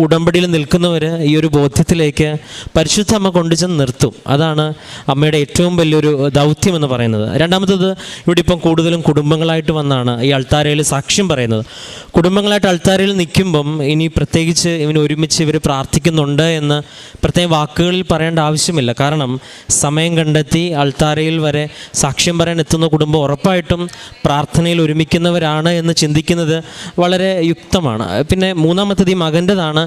ഉടമ്പടിയിൽ നിൽക്കുന്നവർ ഈ ഒരു ബോധ്യത്തിലേക്ക് പരിശുദ്ധ അമ്മ കൊണ്ടുചെന്ന് നിർത്തും. അതാണ് അമ്മയുടെ ഏറ്റവും വലിയൊരു ദൗത്യം എന്ന് പറയുന്നത്. രണ്ടാമത്തത്, ഇവിടെ ഇപ്പം കൂടുതലും കുടുംബങ്ങളായിട്ട് വന്നാണ് ഈ അൾത്താരയിൽ സാക്ഷ്യം പറയുന്നത്. കുടുംബങ്ങളായിട്ട് അൾത്താരയിൽ നിൽക്കുമ്പം ഇനി പ്രത്യേകിച്ച് ഒരുമിച്ച് ഇവർ പ്രാർത്ഥിക്കുന്നുണ്ട് എന്ന് പ്രത്യേക വാക്കുകളിൽ പറയേണ്ട ആവശ്യമില്ല. കാരണം സമയം കണ്ടെത്തി അൾത്താരയിൽ വരെ സാക്ഷ്യം പറയാൻ എത്തുന്ന കുടുംബം ഉറപ്പായിട്ടും പ്രാർത്ഥനയിൽ ഒരുമിക്കുന്നവരാണ് എന്ന് ചിന്തിക്കുന്നത് വളരെ യുക്തമാണ്. പിന്നെ മൂന്നാമത്തേത് ഈ മകൻ്റെതാണ്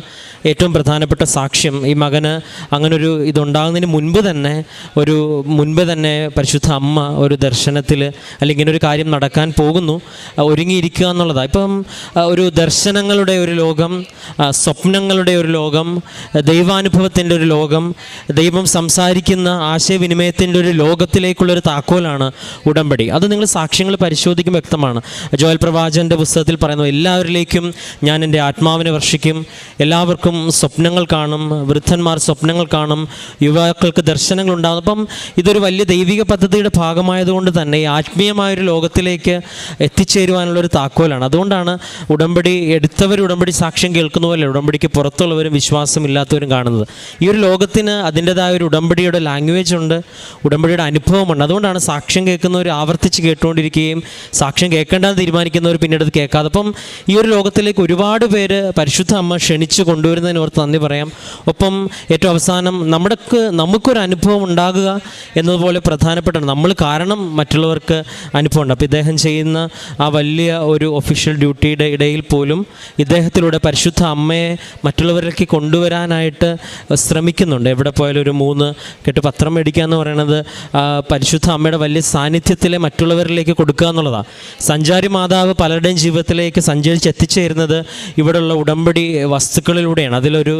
ഏറ്റവും പ്രധാനപ്പെട്ട സാക്ഷ്യം. ഈ മകന് അങ്ങനൊരു ഇതുണ്ടാകുന്നതിന് മുൻപ് തന്നെ പരിശുദ്ധ അമ്മ ഒരു ദർശനത്തിൽ അല്ലെങ്കിൽ ഇങ്ങനെ ഒരു കാര്യം നടക്കാൻ പോകുന്നു, ഒരുങ്ങിയിരിക്കുക എന്നുള്ളതാണ്. ഇപ്പം ഒരു ദർശനങ്ങളുടെ ഒരു ലോകം, സ്വപ്നങ്ങളുടെ ഒരു ലോകം, ദൈവാനുഭവത്തിൻ്റെ ഒരു ലോകം, ദൈവം സംസാരിക്കുന്ന ആശയവിനിമയത്തിൻ്റെ ഒരു ലോകത്തിലേക്കുള്ളൊരു താക്കോലാണ് ഉടമ്പടി. അത് നിങ്ങൾ സാക്ഷ്യങ്ങൾ പരിശോധിക്കും വ്യക്തമാണ്. ജോയൽ പ്രവാചകൻ്റെ പുസ്തകത്തിൽ പറയുന്നു, എല്ലാവരിലേക്കും ഞാൻ എൻ്റെ ആത്മാവിനെ വർഷിക്കും, എല്ലാവർക്കും സ്വപ്നങ്ങൾ കാണും, വൃദ്ധന്മാർ സ്വപ്നങ്ങൾ കാണും, യുവാക്കൾക്ക് ദർശനങ്ങൾ ഉണ്ടാകും. അപ്പം ഇതൊരു വലിയ ദൈവിക പദ്ധതിയുടെ ഭാഗമായതുകൊണ്ട് തന്നെ ഈ ആത്മീയമായൊരു ലോകത്തിലേക്ക് എത്തിച്ചേരുവാനുള്ളൊരു താക്കോലാണ്. അതുകൊണ്ടാണ് ഉടമ്പടി എടുത്തവർ ഉടമ്പടി സാക്ഷ്യം കേൾക്കുന്ന പോലെ ഉടമ്പടിക്ക് പുറത്തുള്ളവരും വിശ്വാസമില്ലാത്തവരും കാണുന്നത്. ഈ ഒരു ലോകത്തിന് അതിൻ്റെതായ ഒരു ഉടമ്പടിയുടെ ലാംഗ്വേജ് ഉണ്ട്, ഉടമ്പടിയുടെ അനുഭവമുണ്ട്. അതുകൊണ്ടാണ് സാക്ഷ്യം കേൾക്കുന്നവർ ആവർത്തിച്ച് കേട്ടുകൊണ്ടിരിക്കുകയും സാക്ഷ്യം കേൾക്കേണ്ടെന്ന് തീരുമാനിക്കുന്നവർ പിന്നീട് അത് കേൾക്കാതെ. അപ്പം ഈ ഒരു ലോകത്തിലേക്ക് ഒരുപാട് പേര് പരിശുദ്ധ അമ്മ ക്ഷണിച്ച് കൊണ്ടുവരുന്നതിന് ഓർത്ത് നന്ദി പറയാം. ഒപ്പം ഏറ്റവും അവസാനം നമുക്കൊരു അനുഭവം ഉണ്ടാകുക എന്നതുപോലെ പ്രധാനപ്പെട്ടാണ്. നമ്മൾ കാരണം മറ്റുള്ളവർക്ക് അനുഭവമുണ്ട്. അപ്പോൾ ഇദ്ദേഹം ചെയ്യുന്ന ആ വലിയ ഒരു ഒഫീഷ്യൽ ഡ്യൂട്ടിയുടെ ഇടയിൽ പോലും ഇദ്ദേഹത്തിലൂടെ പരിശുദ്ധ അമ്മയെ മറ്റുള്ളവരിലേക്ക് കൊണ്ടുവരാനായിട്ട് ശ്രമിക്കുന്നുണ്ട്. എവിടെ പോയാലും ഒരു 3 കെട്ട് പത്രം മേടിക്കുക എന്ന് പറയുന്നത് പരിശുദ്ധ അമ്മയുടെ വലിയ സാന്നിധ്യത്തിലെ മറ്റുള്ളവരിലേക്ക് കൊടുക്കുക എന്നുള്ളതാണ്. സഞ്ചാരി മാതാവ് പലരുടെയും ജീവിതത്തിലേക്ക് സഞ്ചരിച്ച് എത്തിച്ചേരുന്നത് ഇവിടെയുള്ള ഉടമ്പടി വസ്തുക്കളിലൂടെയാണ്, അതിലൊരു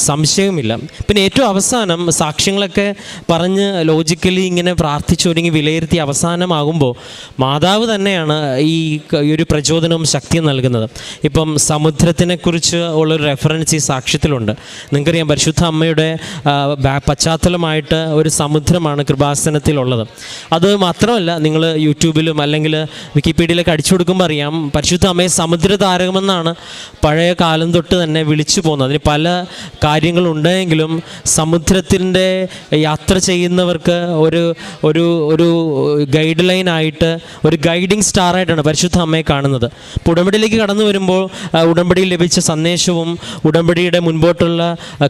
സംശയവുമില്ല. പിന്നെ ഏറ്റവും അവസാനം സാക്ഷ്യങ്ങളൊക്കെ പറഞ്ഞ് ലോജിക്കലി ഇങ്ങനെ പ്രാർത്ഥിച്ചൊരുങ്ങി വിലയിരുത്തി അവസാനമാകുമ്പോൾ മാതാവ് തന്നെയാണ് ഈ ഒരു പ്രചോദനവും ശക്തിയും നൽകുന്നത്. ഇപ്പം സമുദ്രത്തിനെക്കുറിച്ച് ഉള്ളൊരു റെഫറൻസ് ഈ സാക്ഷ്യത്തിലുണ്ട്. നിങ്ങൾക്കറിയാം പരിശുദ്ധ അമ്മയുടെ പശ്ചാത്തലമായിട്ട് ഒരു സമുദ്രമാണ് കൃപാസനത്തിലുള്ളത്. അത് മാത്രമല്ല, നിങ്ങൾ യൂട്യൂബിലും അല്ലെങ്കിൽ വിക്കിപീഡിയയിലൊക്കെ അടിച്ചു കൊടുക്കുമ്പോൾ അറിയാം, പരിശുദ്ധ അമ്മയെ സമുദ്ര താരകമെന്നാണ് പഴയ കാലം തൊട്ട് തന്നെ വിളിച്ചു പോകുന്നത്. അതിന് പല കാര്യങ്ങളുണ്ടെങ്കിലും സമുദ്രത്തിൻ്റെ യാത്ര ചെയ്യുന്നവർക്ക് ഒരു ഗൈഡ് ലൈനായിട്ട്, ഒരു ഗൈഡിങ് സ്റ്റാറായിട്ടാണ് പരിശുദ്ധ അമ്മയെ കാണുന്നത്. അപ്പോൾ ഉടമ്പടിയിലേക്ക് കടന്നു വരുമ്പോൾ ഉടമ്പടിയിൽ ലഭിച്ച സന്ദേശവും ഉടമ്പടിയുടെ മുൻപോട്ടുള്ള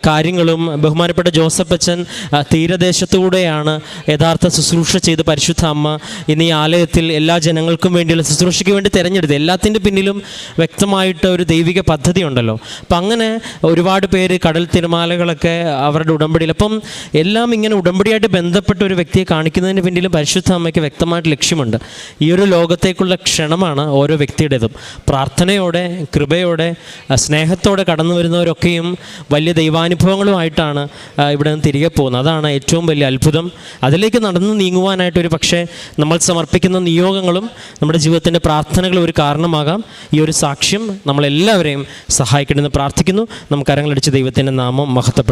കാര്യങ്ങളും ബഹുമാനപ്പെട്ട ജോസഫ് അച്ഛൻ തീരദേശത്തുകൂടെയാണ് യഥാർത്ഥ ശുശ്രൂഷ ചെയ്ത് പരിശുദ്ധ അമ്മ ഇന്ന് ഈ ആലയത്തിൽ എല്ലാ ജനങ്ങൾക്കും വേണ്ടിയുള്ള ശുശ്രൂഷയ്ക്ക് വേണ്ടി തിരഞ്ഞെടുത്തത്. എല്ലാത്തിൻ്റെ പിന്നിലും വ്യക്തമായിട്ട് ഒരു ദൈവിക പദ്ധതി ഉണ്ടല്ലോ. അപ്പം അങ്ങനെ ഒരുപാട് പേര് കടൽ തിരമാലകളൊക്കെ അവരുടെ ഉടമ്പടിയിൽ, അപ്പം എല്ലാം ഇങ്ങനെ ഉടമ്പടിയായിട്ട് ബന്ധപ്പെട്ട ഒരു വ്യക്തിയെ കാണിക്കുന്നതിന് പിന്നിലും പരിശുദ്ധ അമ്മയ്ക്ക് വ്യക്തമായിട്ട് ലക്ഷ്യമുണ്ട്. ഈ ഒരു ലോകത്തേക്കുള്ള ക്ഷണമാണ് ഓരോ വ്യക്തിയുടേതും. പ്രാർത്ഥനയോടെ, കൃപയോടെ, സ്നേഹത്തോടെ കടന്നു വരുന്നവരൊക്കെയും വലിയ ദൈവാനുഭവങ്ങളുമായിട്ടാണ് ഇവിടെ നിന്ന് തിരികെ പോകുന്നത്. അതാണ് ഏറ്റവും വലിയ അത്ഭുതം. അതിലേക്ക് നടന്നു നീങ്ങുവാനായിട്ട് ഒരു പക്ഷേ നമ്മൾ സമർപ്പിക്കുന്ന നിയോഗങ്ങളും നമ്മുടെ ജീവിതത്തിൻ്റെ പ്രാർത്ഥനകളും ഒരു കാരണമാകാം. ഈ ഒരു സാക്ഷ്യം നമ്മളെല്ലാവരെയും സഹായിക്കണമെന്ന് പ്രാർത്ഥിക്കുന്നു. നമുക്ക് കരങ്ങളടിച്ച് ദൈവത്തിൻ്റെ നാമം മഹത്വപ്പെടും.